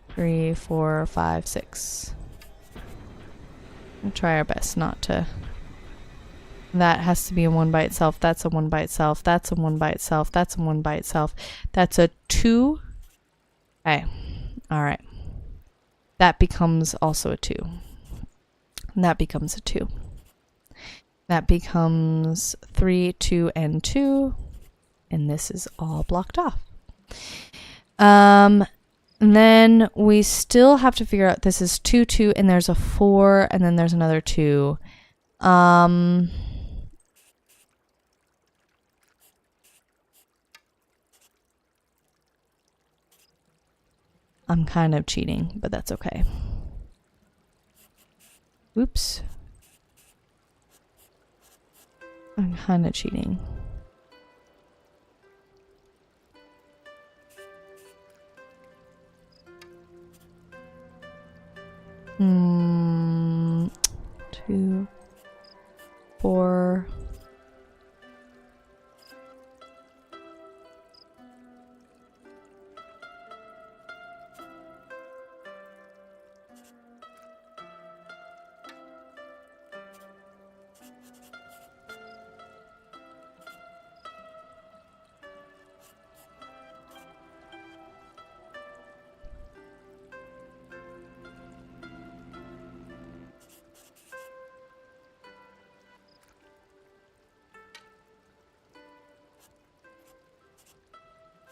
3, 4, 5, 6. We'll try our best not to. That has to be a 1 by itself. That's a 1 by itself. That's a 1 by itself. That's a 1 by itself. That's a 2. Okay. All right. That becomes also a 2. And that becomes a 2. That becomes 3, 2, and 2. And this is all blocked off. And then we still have to figure out this is 2, 2, and there's a 4, and then there's another 2. I'm kind of cheating, but that's okay. Oops. I'm kind of cheating. Hmm. 2, 4.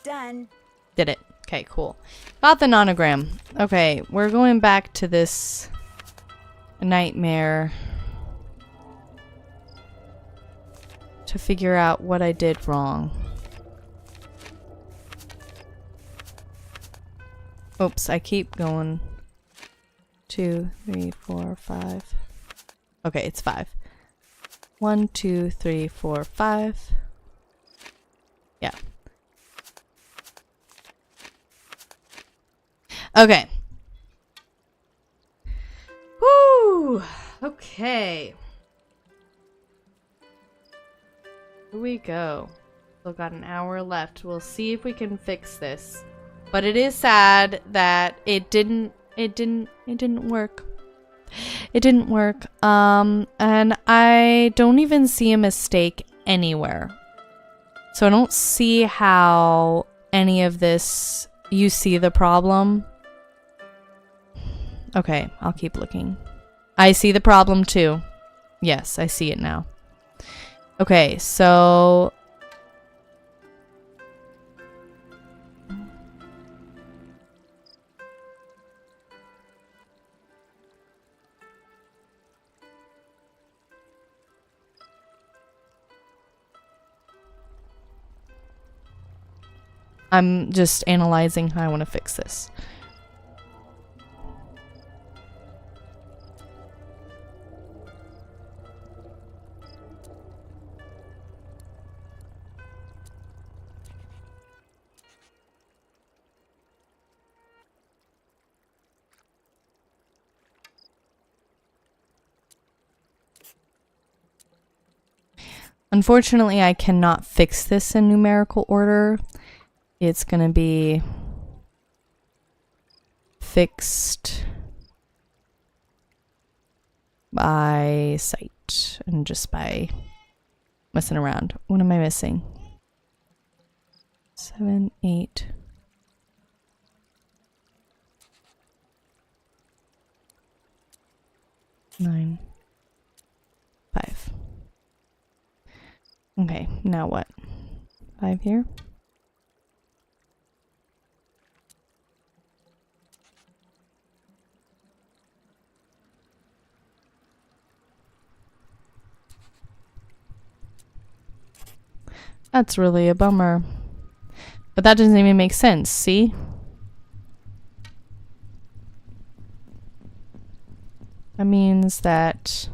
Done. Did it. Okay, cool. Got the nonogram. Okay, we're going back to this nightmare to figure out what I did wrong. Oops, I keep going. 2, 3, 4, 5. Okay, it's 5. 1, 2, 3, 4, 5. Yeah. Okay. Woo! Okay. Here we go. Still got an hour left. We'll see if we can fix this. But it is sad that it didn't work. It didn't work. And I don't even see a mistake anywhere. So I don't see how any of this, you see the problem. Okay, I'll keep looking. I see the problem too. Yes, I see it now. Okay, so I'm just analyzing how I want to fix this. Unfortunately, I cannot fix this in numerical order. It's going to be fixed by sight and just by messing around. What am I missing? 7, 8. 9, 5. Okay, now what? 5 here? That's really a bummer. But that doesn't even make sense, see? That means that...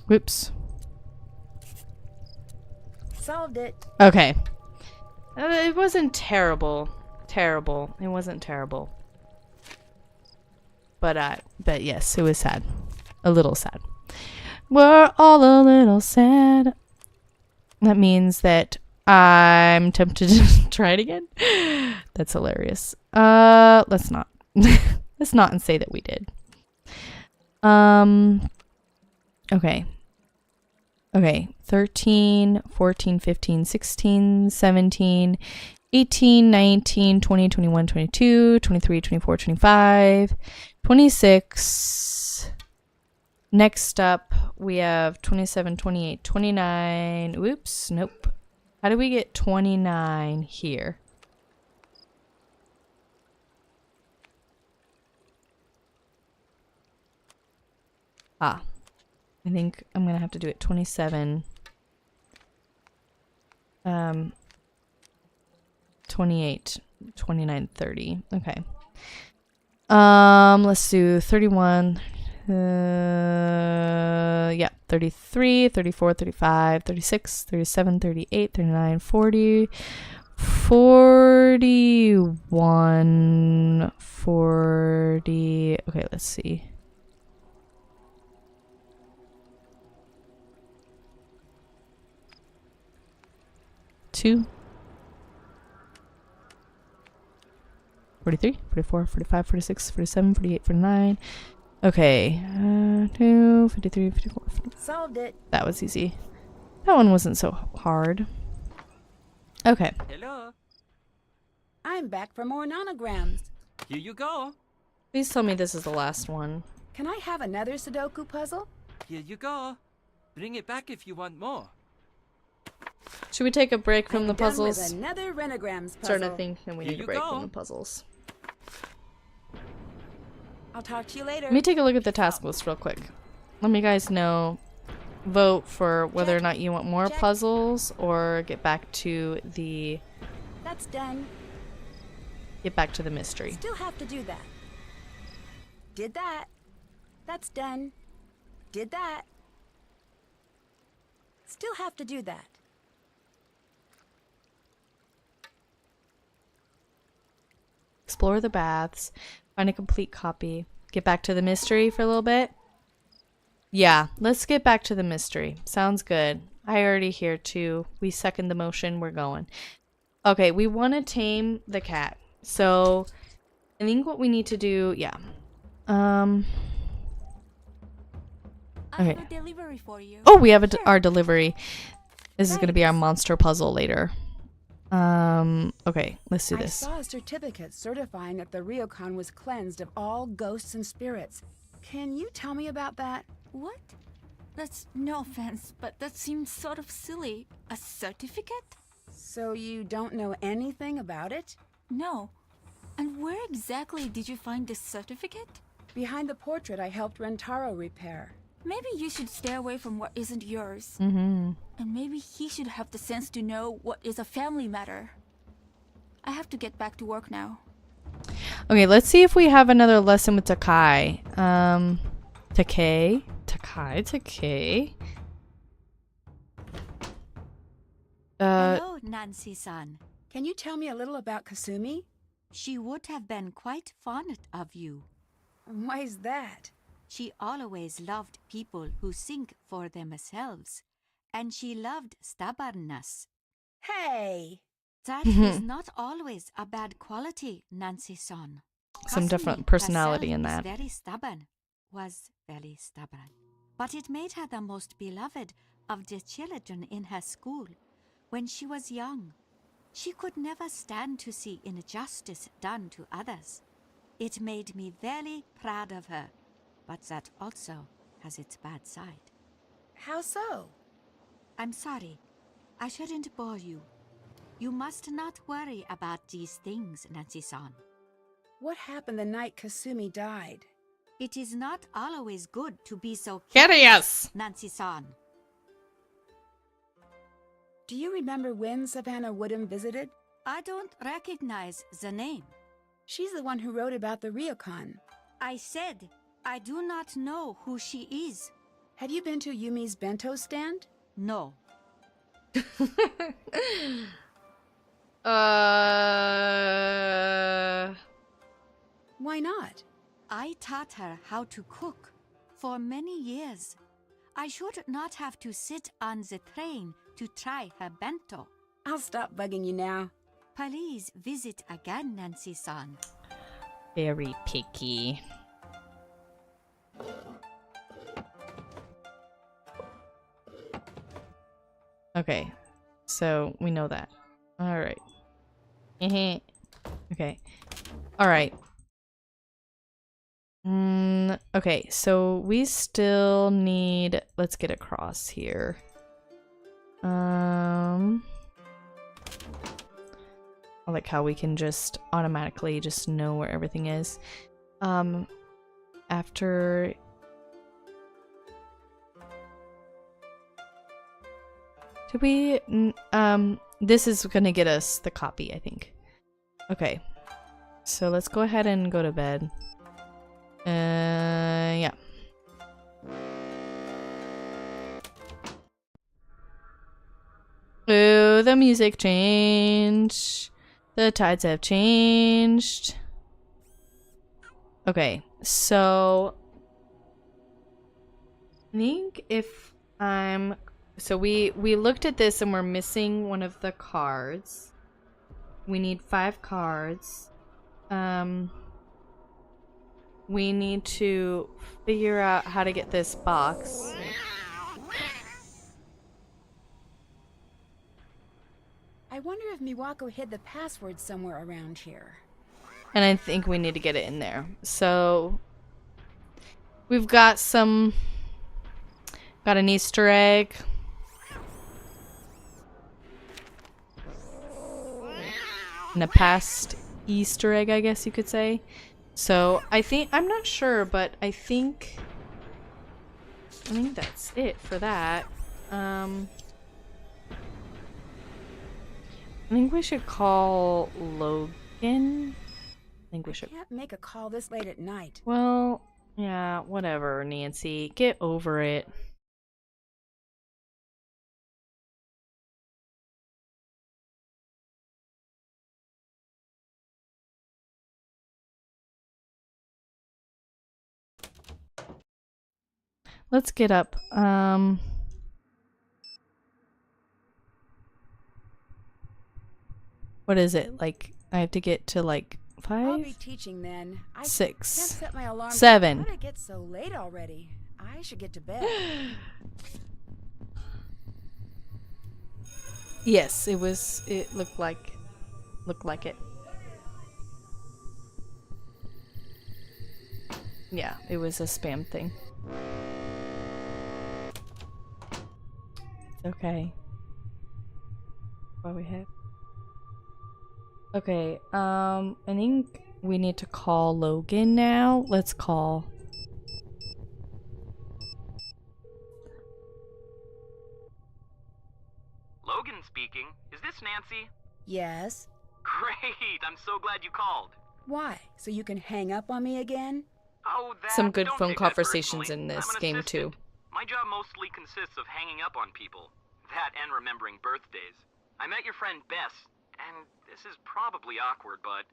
Whoops. Solved it. Okay. It wasn't terrible. Terrible. It wasn't terrible. But yes, it was sad. A little sad. We're all a little sad. That means that I'm tempted to try it again. That's hilarious. Let's not. Let's not and say that we did. Okay. Okay. 13, 14, 15, 16, 17, 18, 19, 20, 21, 22, 23, 24, 25, 26. Next up, we have 27, 28, 29. Whoops. Nope. How do we get 29 here? Ah. I think I'm gonna have to do it 27, 28, 29, 30. Okay. Let's do 31. Yeah, 33, 34, 35, 36, 37, 38, 39, 40, 41, 40. Okay, let's see. 2, 43, 44, 45, 46, 47, 48, 49. Okay. 2, 53, 54, 55. Solved it. That was easy. That one wasn't so hard. Okay. Hello. I'm back for more nanograms. Here you go. Please tell me this is the last one. Can I have another Sudoku puzzle? Here you go. Bring it back if you want more. Should we take a break from I'm the done with puzzles? another Renograms puzzle. Starting to think that we Here need a you break go. from the puzzles. I'll talk to you later. Let me take a look at the task list real quick. Let me guys know. Vote for whether or not you want more Check. puzzles or get back to the That's done. mystery. Still have to do that. Did that. That's done. Did that. Still have to do that. Explore the baths. Find a complete copy. Get back to the mystery for a little bit. Yeah, let's get back to the mystery. Sounds good. I already hear too. We second the motion. We're going. Okay, we want to tame the cat. So, I think what we need to do, yeah. I Okay. have a delivery for you. Oh, we have our delivery. This is going to be our monster puzzle later. Okay, let's do I this. saw a certificate certifying that the Ryokan was cleansed of all ghosts and spirits. Can you tell me about that? What? That's no offense, but that seems sort of silly. A certificate? So you don't know anything about it? No. And where exactly did you find this certificate? Behind the portrait I helped Rentaro repair. Maybe you should stay away from what isn't yours. Mm-hmm. And maybe he should have the sense to know what is a family matter. I have to get back to work now. Okay, let's see if we have another lesson with Takai. Takai. Hello, Nancy-san. Can you tell me a little about Kasumi? She would have been quite fond of you. Why's that? She always loved people who think for themselves, and she loved stubbornness. Hey! That is not always a bad quality, Nancy-san. Some Kasumi different personality in herself that. is very stubborn, was very stubborn. But it made her the most beloved of the children in her school when she was young. She could never stand to see injustice done to others. It made me very proud of her, but that also has its bad side. How so? I'm sorry. I shouldn't bore you. You must not worry about these things, Nancy-san. What happened the night Kasumi died? It is not always good to be so Curious! Nancy-san. Do you remember when Savannah Woodham visited? I don't recognize the name. She's the one who wrote about the ryokan. I said I do not know who she is. Have you been to Yumi's bento stand? No. Why not? I taught her how to cook for many years. I should not have to sit on the train to try her bento. I'll stop bugging you now. Please visit again, Nancy-san. Very picky. Okay, so we know that. All right. Okay. All right. Okay, so we still need. Let's get across here. I like how we can just automatically just know where everything is. After. Did we? This is gonna get us the copy, I think. Okay. So let's go ahead and go to bed. Yeah. Oh, the music changed. The tides have changed. Okay, so I think if I'm so we looked at this and we're missing one of the cards. We need 5 cards. We need to figure out how to get this box. I wonder if Miwako hid the password somewhere around here. And I think we need to get it in there. So we've got an Easter egg. And a past Easter egg, I guess you could say. So I'm not sure, but I think that's it for that. I think we should call Logan. I can't make a call this late at night. Well, yeah, whatever, Nancy. Get over it. Let's get up. What is it? Like, I have to get to like 5? I'll be teaching then. I 6. can't set my alarm. 7. Why did it get so late already? I should get to bed. Yes, it was. It looked like it. Yeah, it was a spam thing. It's okay. What we have? Okay, I think we need to call Logan now. Let's call. Yes? Great, I'm so glad you called. Why? So you can hang up on me again? Oh, that, Some good don't phone take that conversations personally. in this I'm an game, assistant. too. My job mostly consists of hanging up on people. That and remembering birthdays. I met your friend Bess, and this is probably awkward, but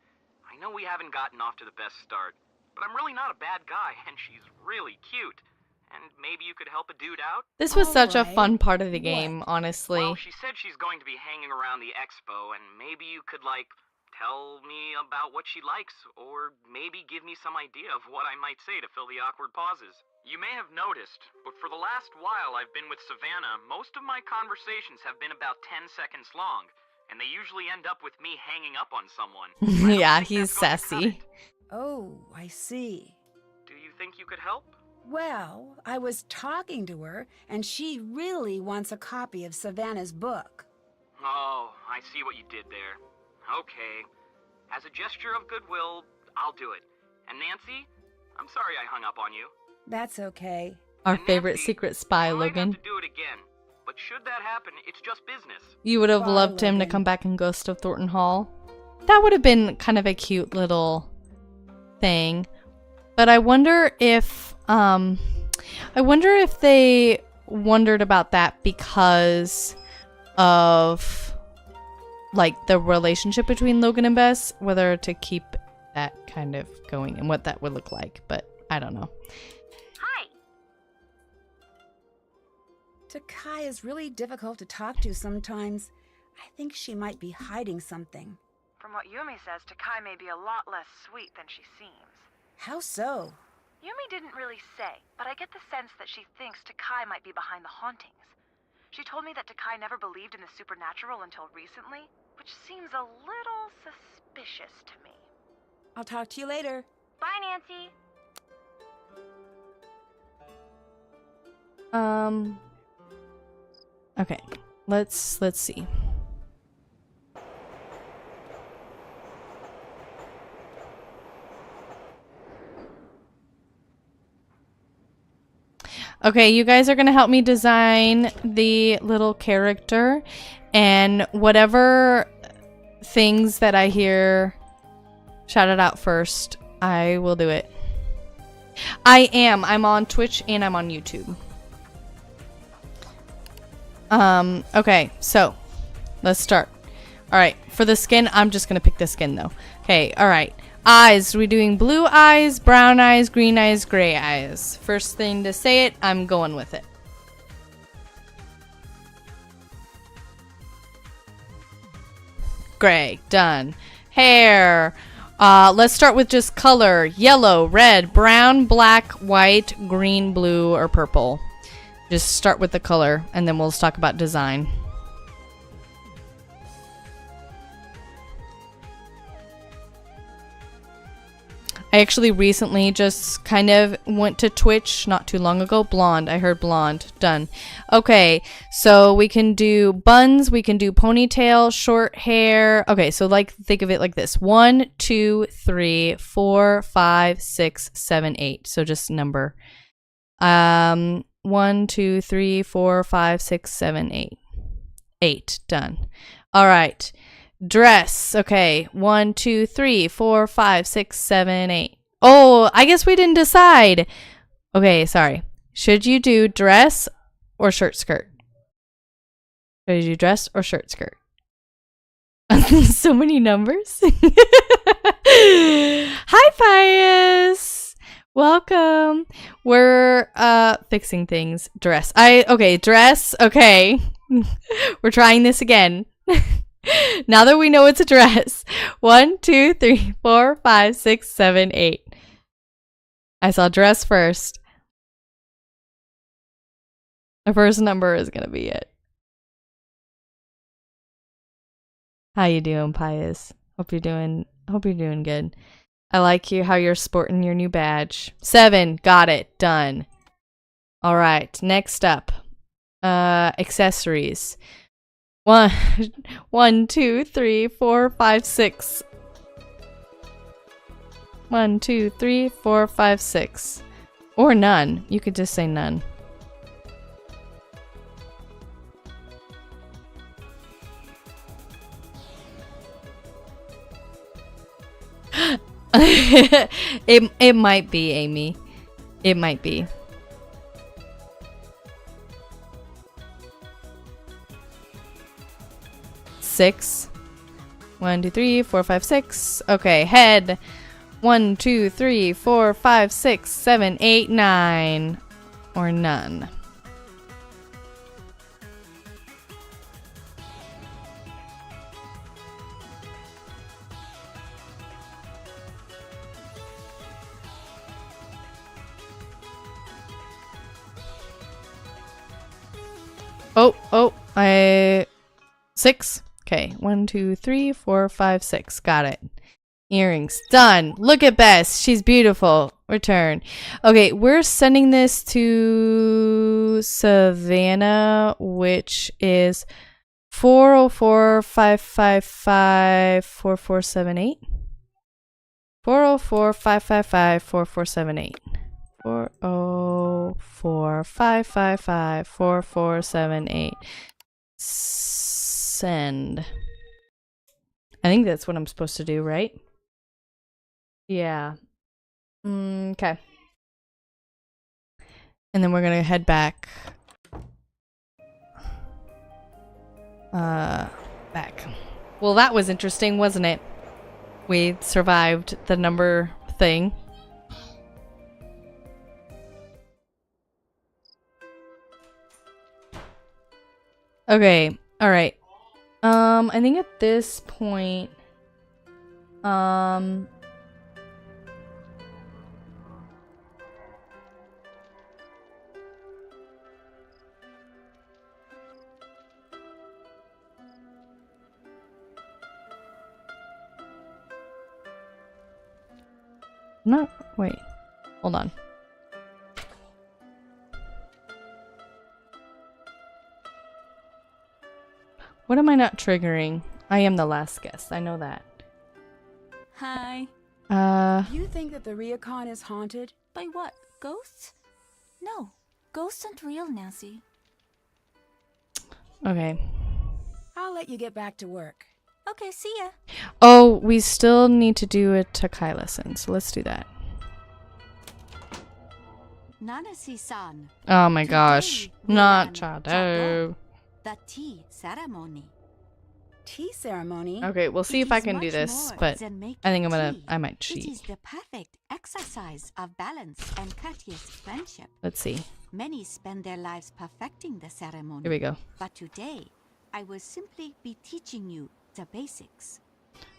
I know we haven't gotten off to the best start. But I'm really not a bad guy, and she's really cute. And maybe you could help a dude out? This was such a Alright. fun part of the What? game, honestly. Well, she said she's going to be hanging around the expo, and maybe you could, like, tell me about what she likes, or maybe give me some idea of what I might say to fill the awkward pauses. You may have noticed, but for the last while I've been with Savannah, most of my conversations have been about 10 seconds long, and they usually end up with me hanging up on someone. I don't Yeah, think he's that's going to cut sassy. it. Oh, I see. Do you think you could help? Well, I was talking to her, and she really wants a copy of Savannah's book. Oh, I see what you did there. Okay. As a gesture of goodwill, I'll do it. And Nancy, I'm sorry I hung up on you. That's okay. Our And favorite Nancy, secret spy, you might Logan. have to do it again, but should that happen, it's just business. You would have Bye, loved him to Logan. come back in Ghost of Thornton Hall. That would have been kind of a cute little thing. But I wonder if they wondered about that because of like the relationship between Logan and Bess, whether to keep that kind of going and what that would look like. But I don't know. Hi. Takai is really difficult to talk to sometimes. I think she might be hiding something. From what Yumi says, Takai may be a lot less sweet than she seems. How so? Yumi didn't really say, but I get the sense that she thinks Takai might be behind the hauntings. She told me that Takai never believed in the supernatural until recently, which seems a little suspicious to me. I'll talk to you later. Bye, Nancy. Okay. Let's see. Okay, you guys are going to help me design the little character, and whatever things that I hear shouted out first, I will do it. I'm on Twitch and I'm on YouTube. Okay, so let's start. All right, for the skin, I'm just going to pick the skin though. Okay, all right. Eyes, we're doing blue eyes, brown eyes, green eyes, gray eyes. First thing to say it, I'm going with it. Gray, done. Hair, let's start with just color. Yellow, red, brown, black, white, green, blue, or purple. Just start with the color, and then we'll talk about design. I actually recently just kind of went to Twitch not too long ago. Blonde. I heard blonde. Done. Okay, so we can do buns. We can do ponytail, short hair. Okay, so like think of it like this. 1, 2, 3, 4, 5, 6, 7, 8. So just number. 1, 2, 3, 4, 5, 6, 7, 8. 8. Done. All right. Dress. Okay. 1, 2, 3, 4, 5, 6, 7, 8. Oh, I guess we didn't decide. Okay, sorry. Should you do dress or shirt skirt? Should you do dress or shirt skirt? So many numbers. Hi, Pius. Welcome. We're fixing things. Dress. Dress. Okay. We're trying this again. Now that we know it's a dress. 1, 2, 3, 4, 5, 6, 7, 8. I saw dress first. The first number is gonna be it. How you doing, Pius? Hope you're doing good. I like how you're sporting your new badge. 7, got it, done. All right, next up, accessories. 1, 2, 3, 4, 5, 6. 1, 2, 3, 4, 5, 6. Or none. You could just say none. It might be, Amy. It might be. Six. 1, 2, 3, 4, 5, 6. Okay, head. 1, 2, 3, 4, 5, 6, 7, 8, 9. Or none. I 6. Okay, 1, 2, 3, 4, 5, 6. Got it. Earrings done. Look at Bess. She's beautiful. Return. Okay, we're sending this to Savannah, which is 404-555-4478. 404-555-4478. 404-555-4478. Send. I think that's what I'm supposed to do, right? Yeah. Okay. And then we're gonna head back. Back. Well, that was interesting, wasn't it? We survived the number thing. Okay, alright. I think at this point, no, wait, hold on. What am I not triggering? I am the last guest. I know that. Hi. You think that the Ryukon is haunted? By what? Ghosts? No. Ghosts aren't real, Nancy. Okay. I'll let you get back to work. Okay, see ya. Oh, we still need to do a Takai lesson, so let's do that. Nanasi-san. Oh my Today gosh. we Not learn Chado. the tea ceremony. Tea ceremony? Okay, we'll see It if I is can do much this, more but than making I think tea. I might It cheat. is the perfect exercise of balance and courteous friendship. Let's see. Many spend their lives perfecting the ceremony. Here we go. But today, I will simply be teaching you the basics.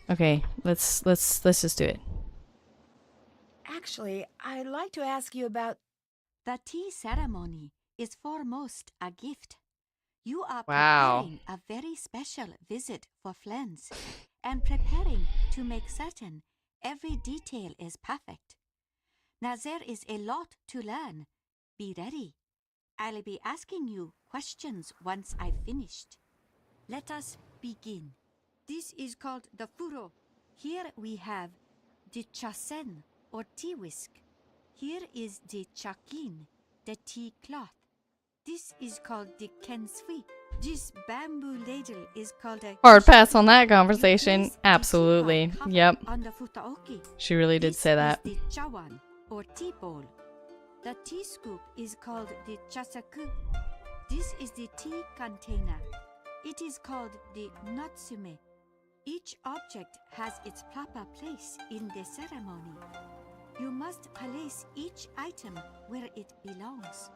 Okay, let's just do it. Actually, I'd like to ask you about... The tea ceremony is foremost a gift. You are Wow. preparing a very special visit for friends and preparing to make certain every detail is perfect. Now there is a lot to learn. Be ready. I'll be asking you questions once I've finished. Let us begin. This is called the furo. Here we have the chasen or tea whisk. Here is the chakin, the tea cloth. This is called the kensui. This bamboo ladle is called a Hard pass kishiku. on that You conversation. place the Absolutely. teapot cover Yep. on the futaoki. She really did This say that. is the chawan or tea bowl. The tea scoop is called the chasaku. This is the tea container. It is called the natsume. Each object has its proper place in the ceremony. You must place each item where it belongs.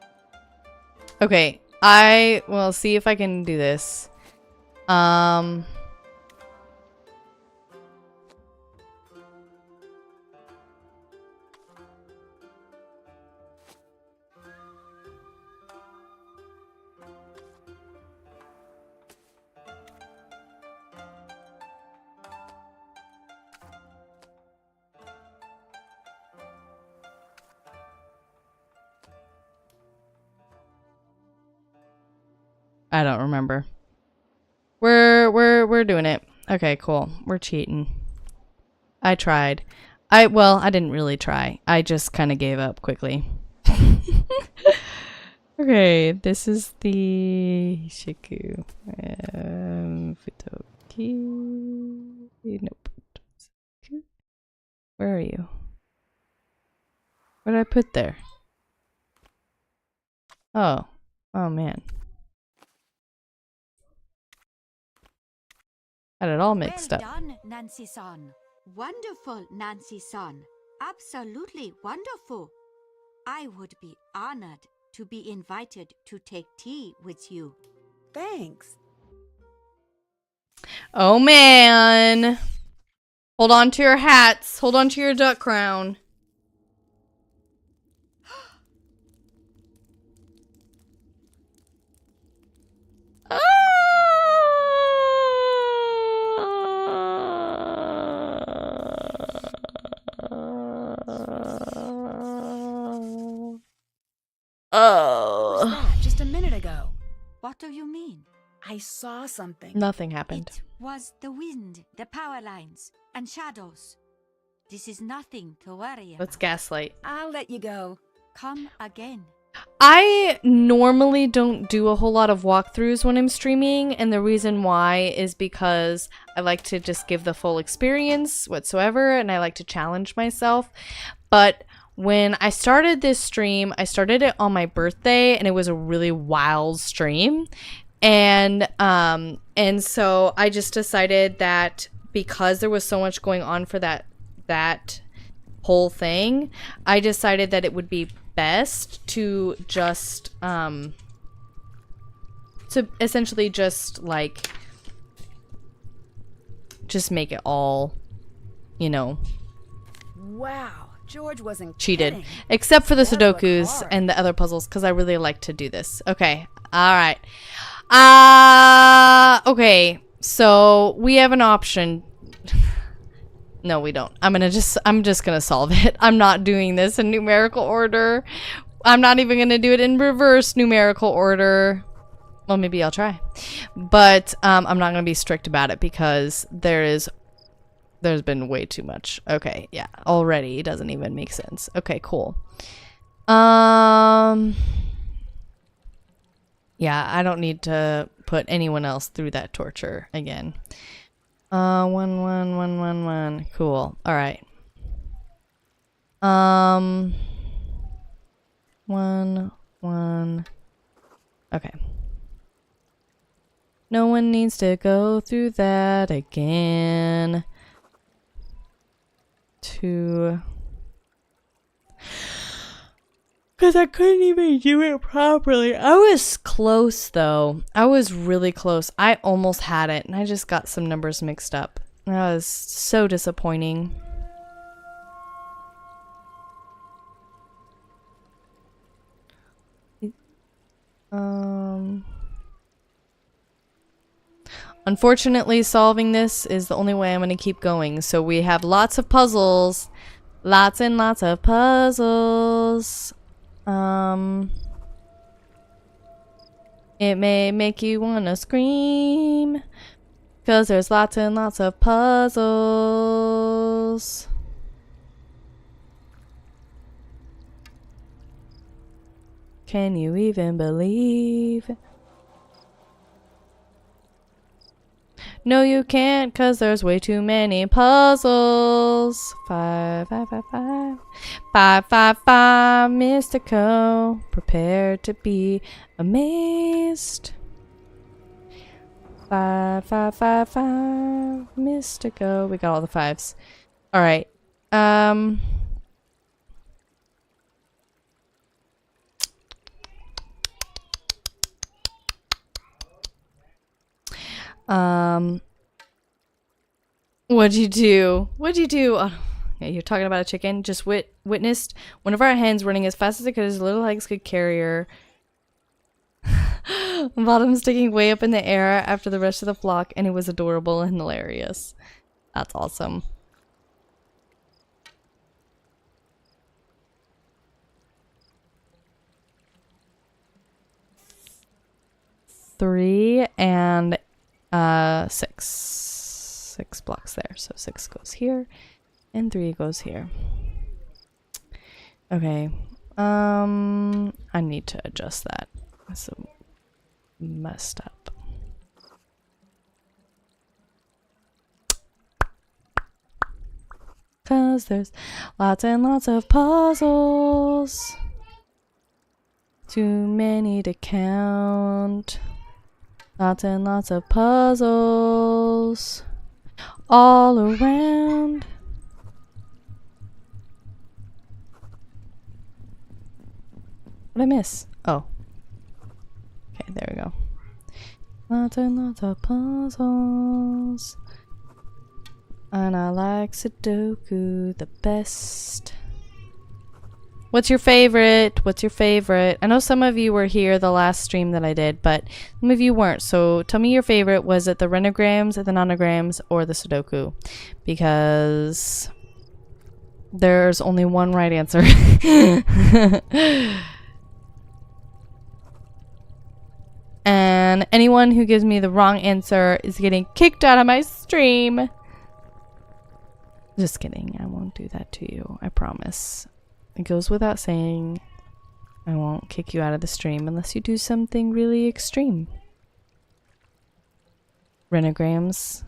Okay, I will see if I can do this. I don't remember. We're doing it. Okay, cool. We're cheating. I tried. I didn't really try. I just kind of gave up quickly. Okay, this is the Shiku. Futoki. Nope. Where are you? What did I put there? Oh. Oh, man. Had it all mixed Well up. done, Nancy-san. Wonderful, Nancy-san. Absolutely wonderful. I would be honored to be invited to take tea with you. Thanks. Oh, man. Hold on to your hats. Hold on to your duck crown. What was Oh. that just a minute ago? What do you mean? I saw something. Nothing happened. It was the wind, the power lines, and shadows. This is nothing to worry about. Let's gaslight. I'll let you go. Come again. I normally don't do a whole lot of walkthroughs when I'm streaming, and the reason why is because I like to just give the full experience whatsoever, and I like to challenge myself. But when I started this stream, I started it on my birthday, and it was a really wild stream. And so I just decided that because there was so much going on for that whole thing, I decided that it would be best to just essentially just like make it all, you know, Wow, George wasn't cheated, kidding. except for the That looked Sudokus hard. and the other puzzles, because I really like to do this. Okay, all right. Okay, so we have an option. No, we don't. I'm just gonna solve it. I'm not doing this in numerical order. I'm not even gonna do it in reverse numerical order. Well, maybe I'll try. But I'm not gonna be strict about it because there's been way too much. Okay, yeah. Already it doesn't even make sense. Okay, cool. Yeah, I don't need to put anyone else through that torture again. 1 1 1 1 1. Cool. All right. 1 1. Okay. No one needs to go through that again. 2. Because I couldn't even do it properly. I was close, though. I was really close. I almost had it, and I just got some numbers mixed up. That was so disappointing. Unfortunately, solving this is the only way I'm going to keep going. So we have lots of puzzles. Lots and lots of puzzles. It may make you wanna scream, 'cause there's lots and lots of puzzles. Can you even believe? No, you can't, 'cause there's way too many puzzles. 5, 5, 5, 5. 5, 5, 5, Mystico. Prepare to be amazed. 5, 5, 5, 5, Mystico. We got all the 5s. Alright. What'd you do? What'd you do? Oh, yeah, you're talking about a chicken. Just witnessed one of our hens running as fast as it could. His little legs could carry her. Bottom sticking way up in the air after the rest of the flock, and it was adorable and hilarious. That's awesome. Three and 6 blocks there, so 6 goes here and 3 goes here. Okay, I need to adjust that. That's so messed up. because there's lots and lots of puzzles. Too many to count. Lots and lots of puzzles all around. What did I miss? Oh. Okay, there we go. Lots and lots of puzzles. And I like Sudoku the best. What's your favorite? What's your favorite? I know some of you were here the last stream that I did, but some of you weren't. So tell me your favorite. Was it the renograms, the nonograms, or the Sudoku? Because there's only one right answer. And anyone who gives me the wrong answer is getting kicked out of my stream. Just kidding. I won't do that to you. I promise. It goes without saying. I won't kick you out of the stream unless you do something really extreme. Renograms.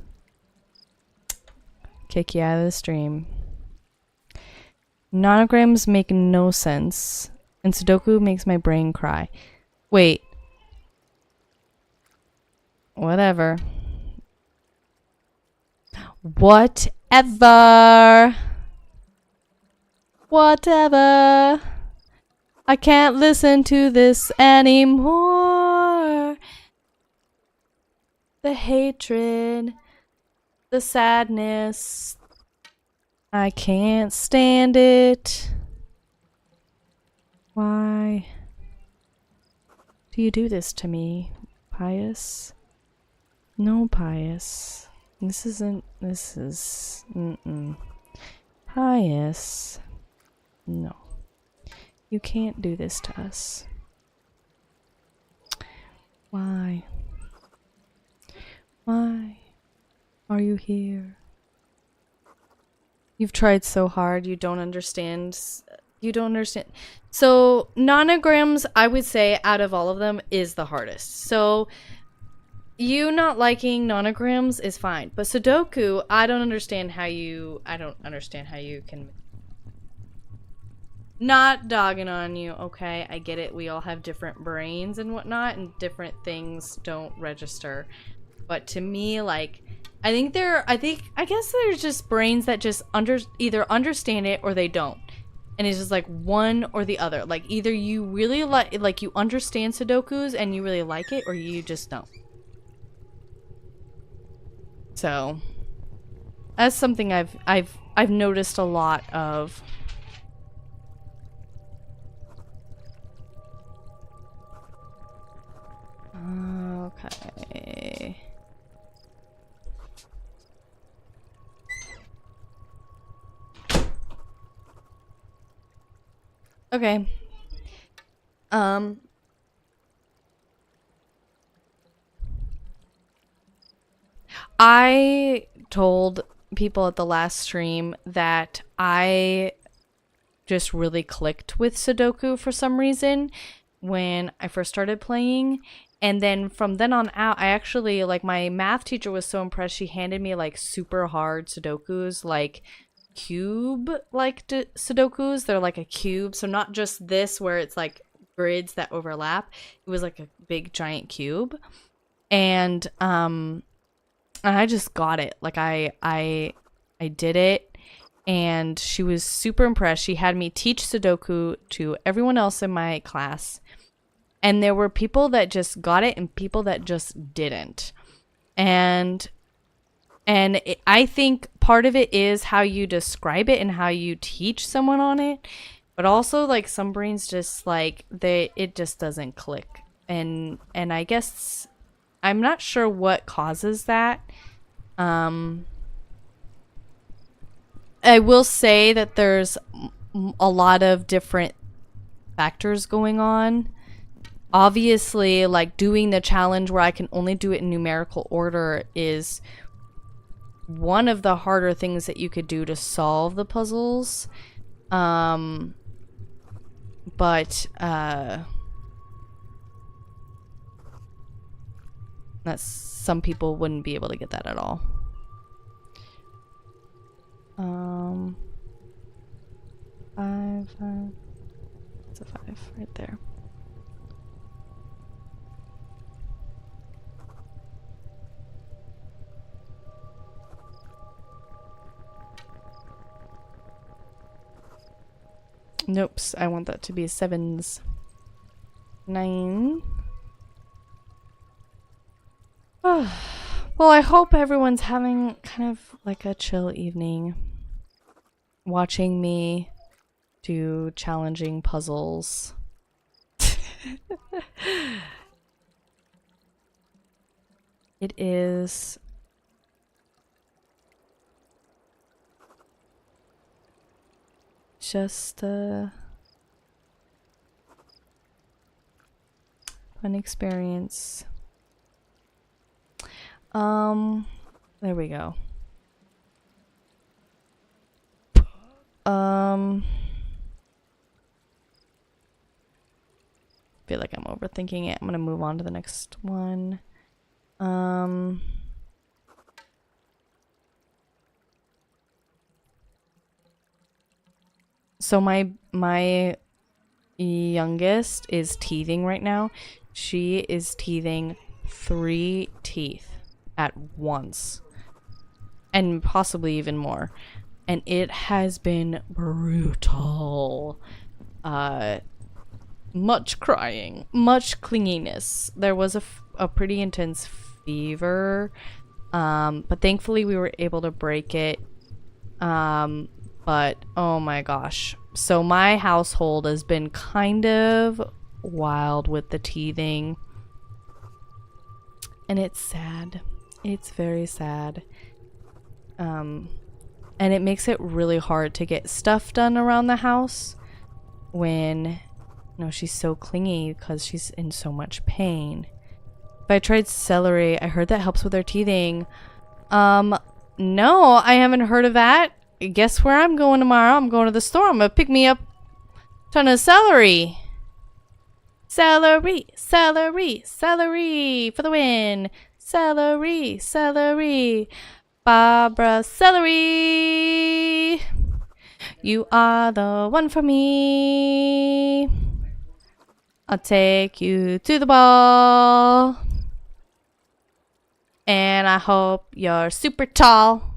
Kick you out of the stream. Nonograms make no sense. And Sudoku makes my brain cry. Wait. Whatever. Whatever. Whatever. I can't listen to this anymore. The hatred. The sadness. I can't stand it. Why do you do this to me, Pious? No, Pious. This is... Pious. No. You can't do this to us. Why? Why are you here? You've tried so hard, you don't understand. You don't understand. So, nonograms, I would say, out of all of them, is the hardest. So... you not liking nonograms is fine, but Sudoku, I don't understand how you can... Not dogging on you, okay? I get it. We all have different brains and whatnot, and different things don't register. But to me, like, I guess there's just brains that just either understand it or they don't. And it's just like one or the other. Like, either you really like you understand Sudokus and you really like it, or you just don't. So that's something I've noticed a lot of. Okay. Okay. I told people at the last stream that I just really clicked with Sudoku for some reason when I first started playing. And then from then on out, I actually, like, my math teacher was so impressed. She handed me, like, super hard Sudokus, like, cube, like, Sudokus. They're like a cube. So not just this where it's, like, grids that overlap. It was, like, a big, giant cube. And I just got it. Like, I did it. And she was super impressed. She had me teach Sudoku to everyone else in my class. And there were people that just got it and people that just didn't. And I think part of it is how you describe it and how you teach someone on it. But also, like, some brains just, like, it just doesn't click. And I guess I'm not sure what causes that. I will say that there's a lot of different factors going on. Obviously, like, doing the challenge where I can only do it in numerical order is one of the harder things that you could do to solve the puzzles. But that's, some people wouldn't be able to get that at all. 5, 5. It's a 5 right there. Nope, I want that to be 7s. 9. Well, I hope everyone's having kind of like a chill evening. Watching me do challenging puzzles. It is just a fun experience. There we go. Feel like I'm overthinking it. I'm gonna move on to the next one. So my youngest is teething right now. She is teething 3 teeth at once, and possibly even more, and it has been brutal. Much crying, much clinginess. There was a pretty intense fever, but thankfully we were able to break it. But oh my gosh, so my household has been kind of wild with the teething, and it's sad. It's very sad. And it makes it really hard to get stuff done around the house when, she's so clingy because she's in so much pain. If I tried celery, I heard that helps with her teething. No, I haven't heard of that. Guess where I'm going tomorrow? I'm going to the store. I'm gonna pick me up a ton of celery. Celery, celery, celery for the win. Celery, celery. Barbara Celery, you are the one for me. I'll take you to the ball, and I hope you're super tall.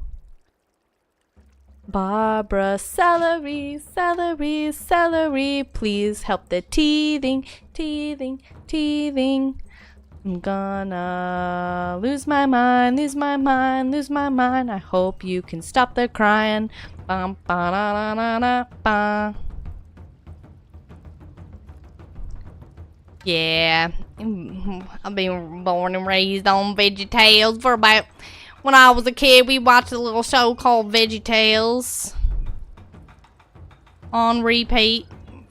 Barbara Celery, celery, celery, please help the teething, teething, teething. I'm gonna lose my mind, lose my mind, lose my mind. I hope you can stop the crying. Bum, ba, da, da, da, da, ba. Yeah, I've been born and raised on VeggieTales for about... When I was a kid, we watched a little show called VeggieTales on repeat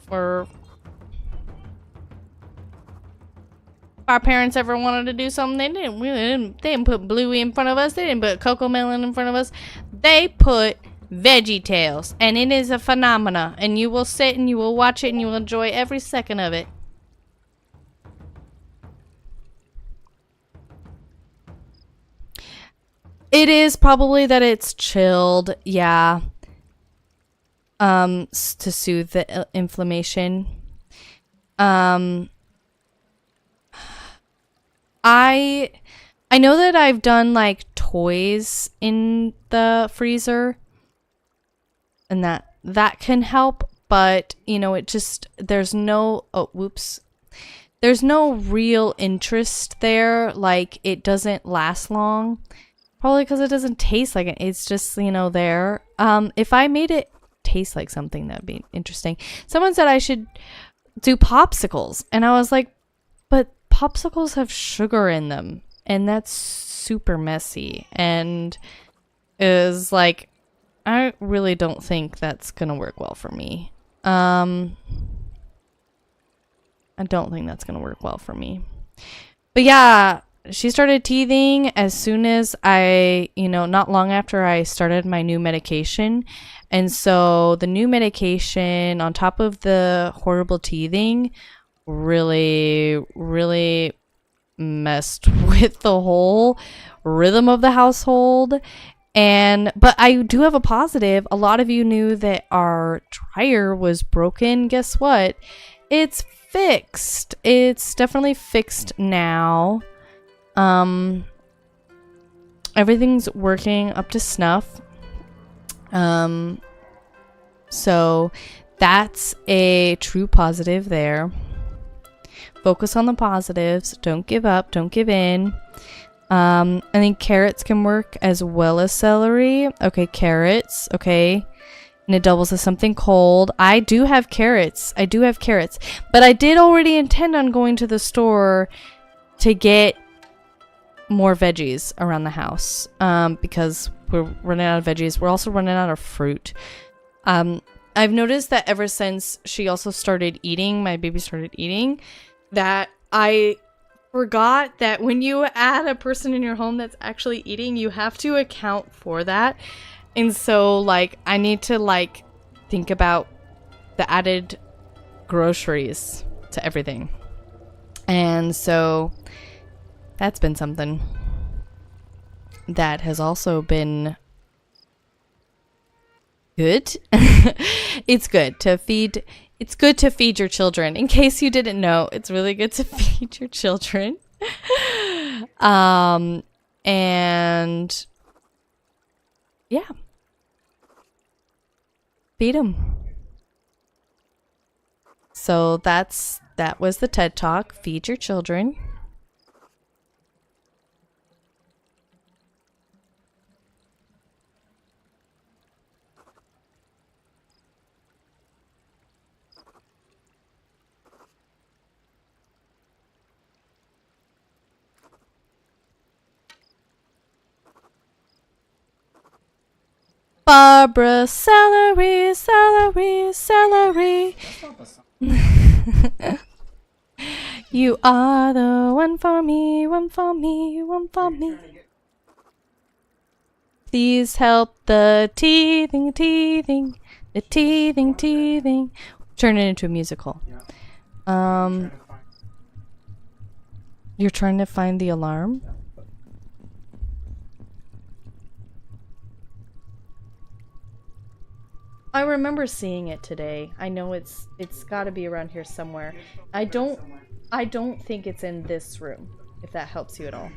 for... Our parents ever wanted to do something, they didn't put Bluey in front of us. They didn't put Coco Melon in front of us. They put VeggieTales, and it is a phenomena. And you will sit and you will watch it and you will enjoy every second of it. It is probably that it's chilled, yeah. To soothe the inflammation. I know that I've done like toys in the freezer, and that can help, but it just, there's no, there's no real interest there. Like, it doesn't last long, probably because it doesn't taste like it. It's just, there. If I made it taste like something, that'd be interesting. Someone said I should do popsicles, and I was like, but popsicles have sugar in them, and that's super messy, and is like, I really don't think that's gonna work well for me. I don't think that's gonna work well for me. But yeah, she started teething as soon as I, not long after I started my new medication. And so the new medication on top of the horrible teething really, really messed with the whole rhythm of the household. But I do have a positive. A lot of you knew that our dryer was broken. Guess what? It's fixed. It's definitely fixed now. Everything's working up to snuff. So that's a true positive there. Focus on the positives. Don't give up. Don't give in. I think carrots can work as well as celery. Okay, carrots. Okay. And it doubles as something cold. I do have carrots. But I did already intend on going to the store to get more veggies around the house. Because we're running out of veggies. We're also running out of fruit. I've noticed that ever since she also started eating, my baby started eating, that I forgot that when you add a person in your home that's actually eating, you have to account for that. And so, like, I need to, like, think about the added groceries to everything. And so that's been something that has also been good. It's good to feed your children. In case you didn't know, it's really good to feed your children. And yeah, feed them. So that was the TED Talk. Feed your children. Barbara, celery, celery, celery. You are the one for me, one for me, one for me. Please help the teething, teething, the teething, teething. Turn it into a musical. You're trying to find the alarm? I remember seeing it today. I know it's got to be around here somewhere. I don't think it's in this room, if that helps you at all.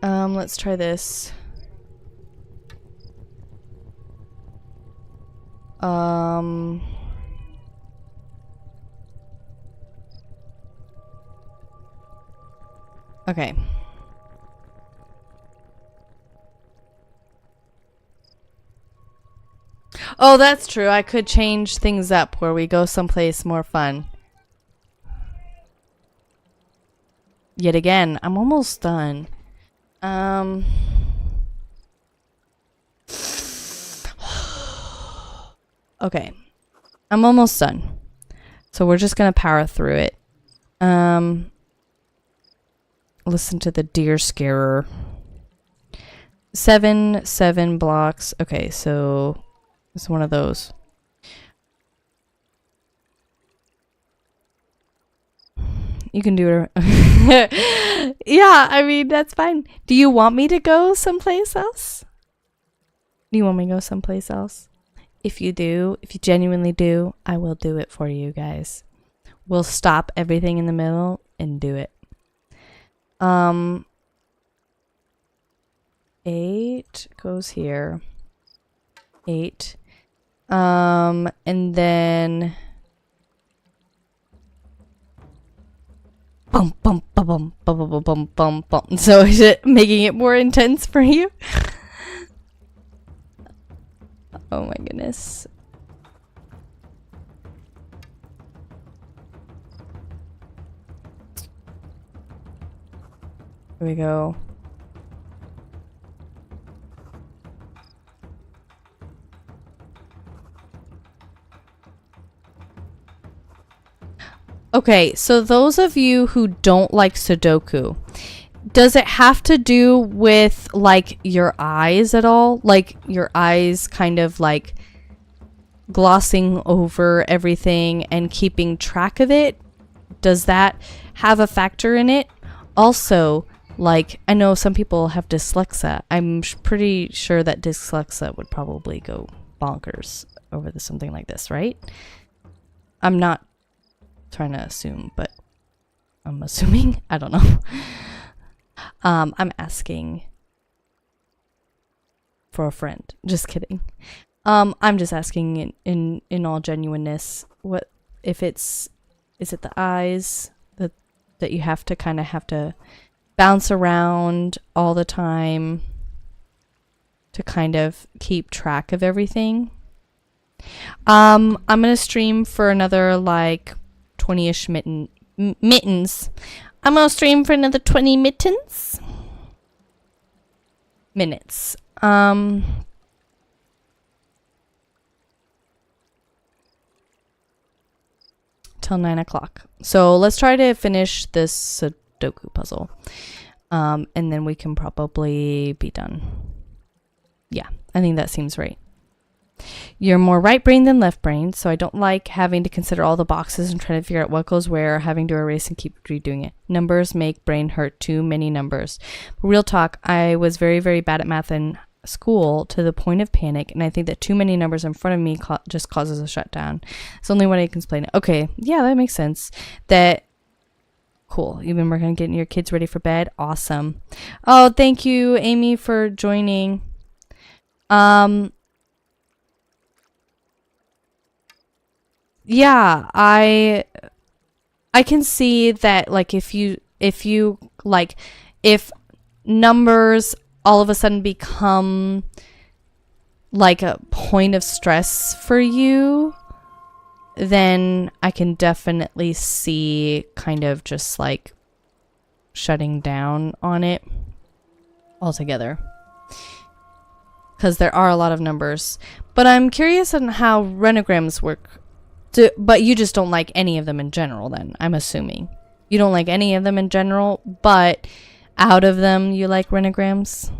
Let's try this. Okay. Oh, that's true. I could change things up where we go someplace more fun. Yet again, I'm almost done. Okay. I'm almost done. So we're just gonna power through it. Listen to the deer scarer. 7 blocks. Okay, so it's one of those. You can do it. Yeah, I mean, that's fine. Do you want me to go someplace else? Do you want me to go someplace else? If you do, if you genuinely do, I will do it for you guys. We'll stop everything in the middle and do it. 8 goes here. 8. And then bum bum bum bum bum bum bum bum bum. So is it making it more intense for you? Oh my goodness. Here we go. Okay, so those of you who don't like Sudoku, does it have to do with, like, your eyes at all? Like, your eyes kind of, like, glossing over everything and keeping track of it, does that have a factor in it? Also, like, I know some people have dyslexia. I'm pretty sure that dyslexia would probably go bonkers over something like this, right? I'm not trying to assume, but I'm assuming. I don't know. I'm asking for a friend. Just kidding. I'm just asking in all genuineness, what if is it the eyes that you have to bounce around all the time to kind of keep track of everything? I'm gonna stream for another like 20-ish mittens. I'm gonna stream for another 20 minutes. Till 9 o'clock. So let's try to finish this Sudoku puzzle. And then we can probably be done. Yeah, I think that seems right. You're more right brain than left brain, so I don't like having to consider all the boxes and trying to figure out what goes where, having to erase and keep redoing it. Numbers make brain hurt, too many numbers. Real talk, I was very, very bad at math in school to the point of panic, and I think that too many numbers in front of me just causes a shutdown. It's the only way I can explain it. Okay, yeah, that makes sense. Cool. You've been working on getting your kids ready for bed. Awesome. Oh, thank you, Amy, for joining. Yeah, I can see that, like, if numbers all of a sudden become like a point of stress for you, then I can definitely see kind of just like shutting down on it altogether, because there are a lot of numbers. But I'm curious on how renograms work. But you just don't like any of them in general, then, I'm assuming. You don't like any of them in general, but out of them you like renograms?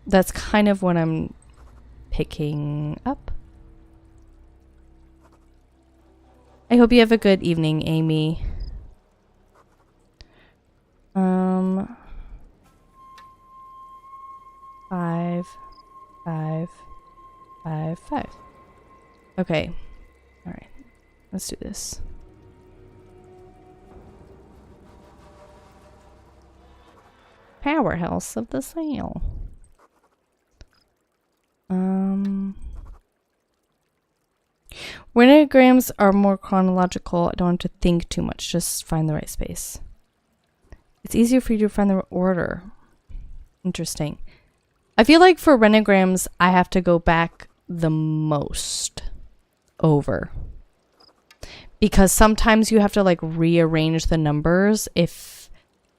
That's kind of what I'm picking up. I hope you have a good evening, Amy. 5, 5, 5, 5. Okay. Alright. Let's do this. Powerhouse of the sail. Renograms are more chronological. I don't have to think too much. Just find the right space. It's easier for you to find the order. Interesting. I feel like for renograms, I have to go back the most over. Because sometimes you have to like rearrange the numbers if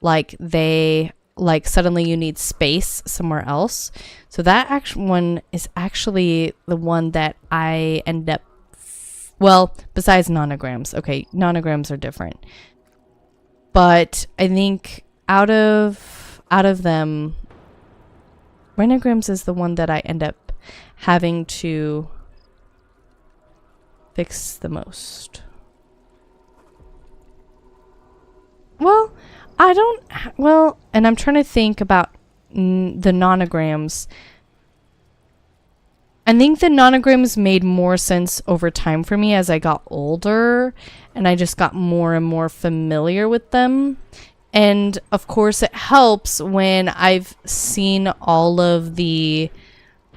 like they like suddenly you need space somewhere else. So that actual one is actually the one that I end up, well, besides nonograms. Okay, nonograms are different. But I think out of them, renograms is the one that I end up having to fix the most. Well, and I'm trying to think about the nonograms. I think the nonograms made more sense over time for me as I got older, and I just got more and more familiar with them. And of course it helps when I've seen all of the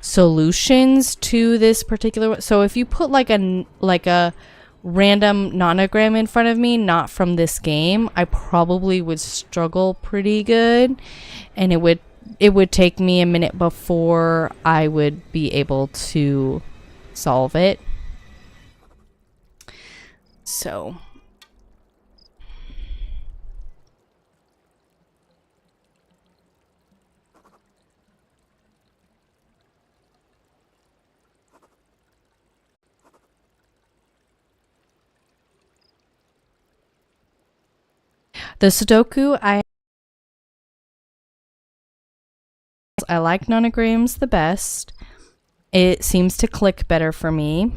solutions to this particular. So if you put like a random nonogram in front of me, not from this game, I probably would struggle pretty good, and it would take me a minute before I would be able to solve it. So the Sudoku, I I like nonograms the best. It seems to click better for me.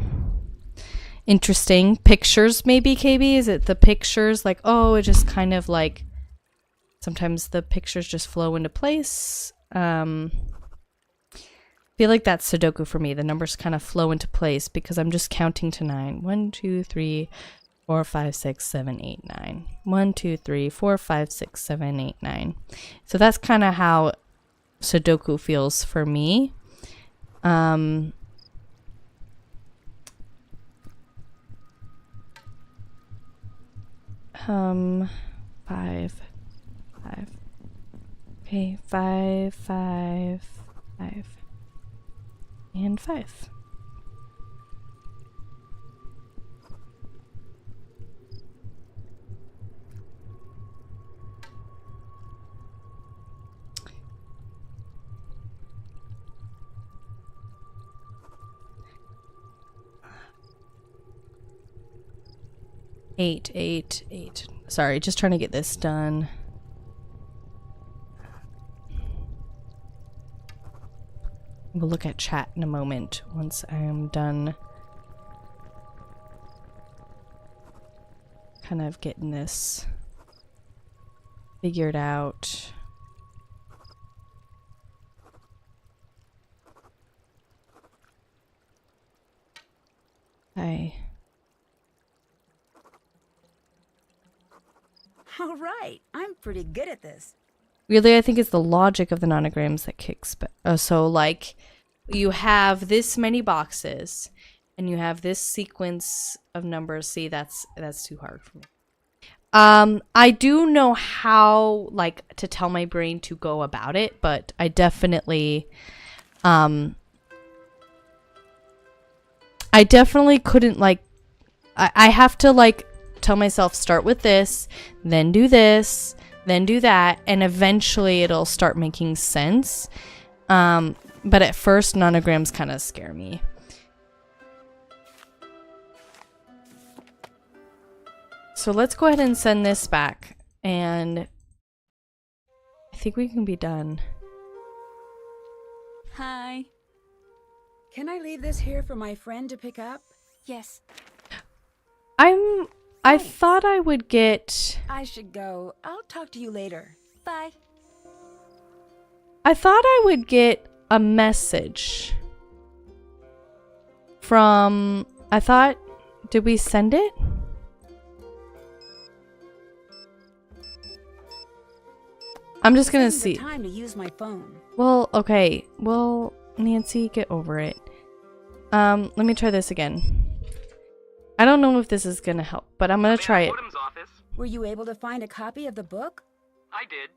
Interesting. Pictures, maybe, KB? Is it the pictures? Like, oh, it just kind of like... Sometimes the pictures just flow into place. I feel like that's Sudoku for me. The numbers kind of flow into place because I'm just counting to 9. 1, 2, 3, 4, 5, 6, 7, 8, 9. 1, 2, 3, 4, 5, 6, 7, 8, 9. So that's kind of how Sudoku feels for me. 5. Okay, 5, 5, 5, and 5. Eight, 8, 8. Sorry, just trying to get this done. We'll look at chat in a moment once I am done kind of getting this figured out. Hi. All right, I'm pretty good at this. Really, I think it's the logic of the nonograms that kicks. So, like, you have this many boxes, and you have this sequence of numbers. See, that's too hard for me. I do know how, like, to tell my brain to go about it, but I definitely, couldn't, like, I have to, like, tell myself, start with this, then do this, then do that, and eventually it'll start making sense. But at first, nonograms kind of scare me. So let's go ahead and send this back, and I think we can be done. Hi. Can I leave this here for my friend to pick up? Yes. I thought I would get... I should go. I'll talk to you later. Bye. I thought I would get a message from... I thought... Did we send it? I'm just gonna see. Time to use my phone. Well, okay. Well, Nancy, get over it. Let me try this again. I don't know if this is gonna help, but I'm gonna try it. Office. Were you able to find a copy of the book? I did,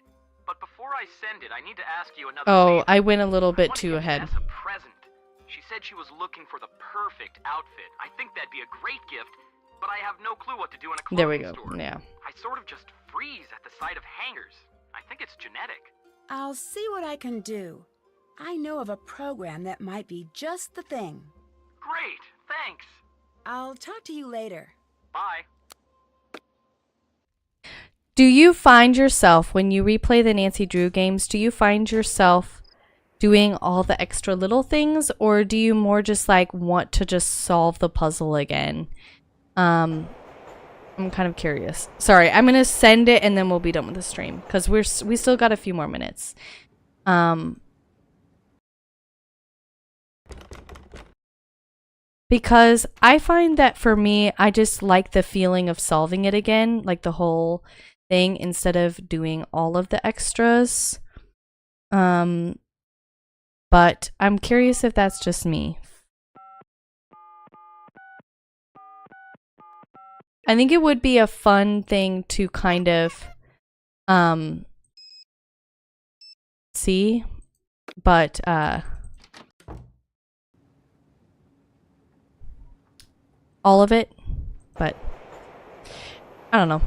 but before I send it, I need to ask you another Oh, favor. I went a little bit I want to too give ahead. Jess a present. She said she was looking for the perfect outfit. I think that'd be a great gift, but I have no clue what to do in a clothing There we go. store. Yeah. I sort of just freeze at the sight of hangers. I think it's genetic. I'll see what I can do. I know of a program that might be just the thing. Great, thanks. I'll talk to you later. Bye. Do you find yourself, when you replay the Nancy Drew games, do you find yourself doing all the extra little things, or do you more just like want to just solve the puzzle again? I'm kind of curious. Sorry, I'm gonna send it and then we'll be done with the stream because we still got a few more minutes. Because I find that for me, I just like the feeling of solving it again, like the whole thing, instead of doing all of the extras. But I'm curious if that's just me. I think it would be a fun thing to kind of see, but all of it, but I don't know.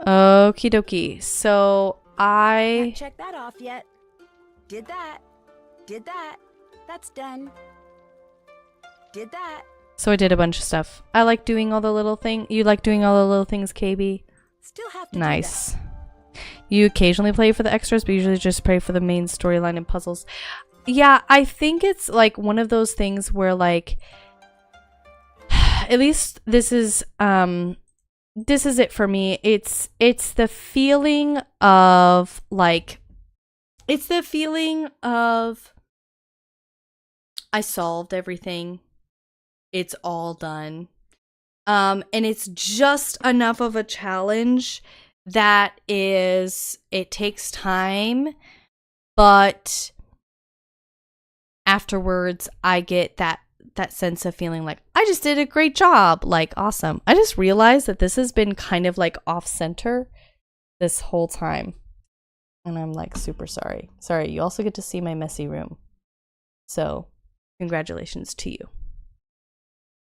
Okie dokie. So Haven't checked that off yet. Did that. Did that. That's done. Did that. So I did a bunch of stuff. I like doing all the little things. You like doing all the little things, KB? Still have to Nice. do that. You occasionally play for the extras, but usually just play for the main storyline and puzzles. Yeah, I think it's like one of those things where like at least this is it for me. It's the feeling of like I solved everything. It's all done. And it's just enough of a challenge that it takes time, but afterwards I get that sense of feeling like I just did a great job, like awesome. I just realized that this has been kind of like off center this whole time, and I'm like super sorry. You also get to see my messy room, so congratulations to you.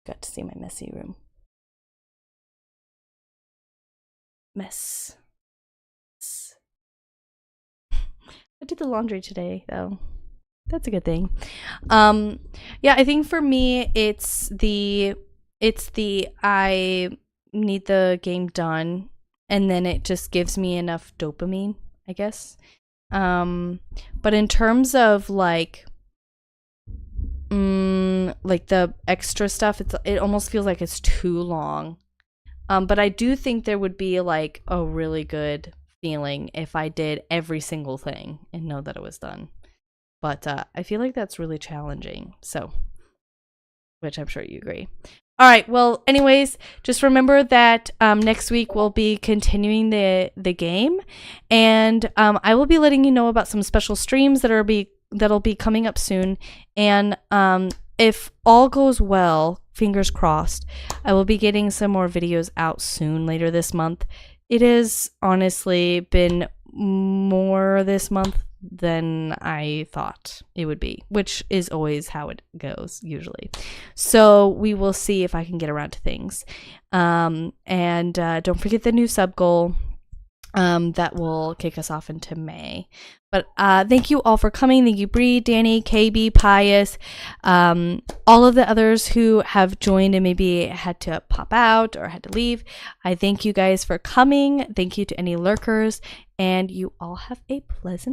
Got to see my messy room. Mess. I did the laundry today though. That's a good thing. Yeah, I think for me it's the I need the game done, and then it just gives me enough dopamine, I guess. But in terms of like the extra stuff, it almost feels like it's too long. But I do think there would be like a really good feeling if I did every single thing and know that it was done. But I feel like that's really challenging. So, which I'm sure you agree. All right. Well, anyways, just remember that next week we'll be continuing the game, and I will be letting you know about some special streams that'll be coming up soon. And if all goes well, fingers crossed, I will be getting some more videos out soon later this month. It has honestly been more this month than I thought it would be, which is always how it goes usually. So we will see if I can get around to things. And don't forget the new sub goal. That will kick us off into May. But thank you all for coming. Thank you, Bree, Danny, KB, Pius, all of the others who have joined and maybe had to pop out or had to leave. I thank you guys for coming. Thank you to any lurkers, and you all have a pleasant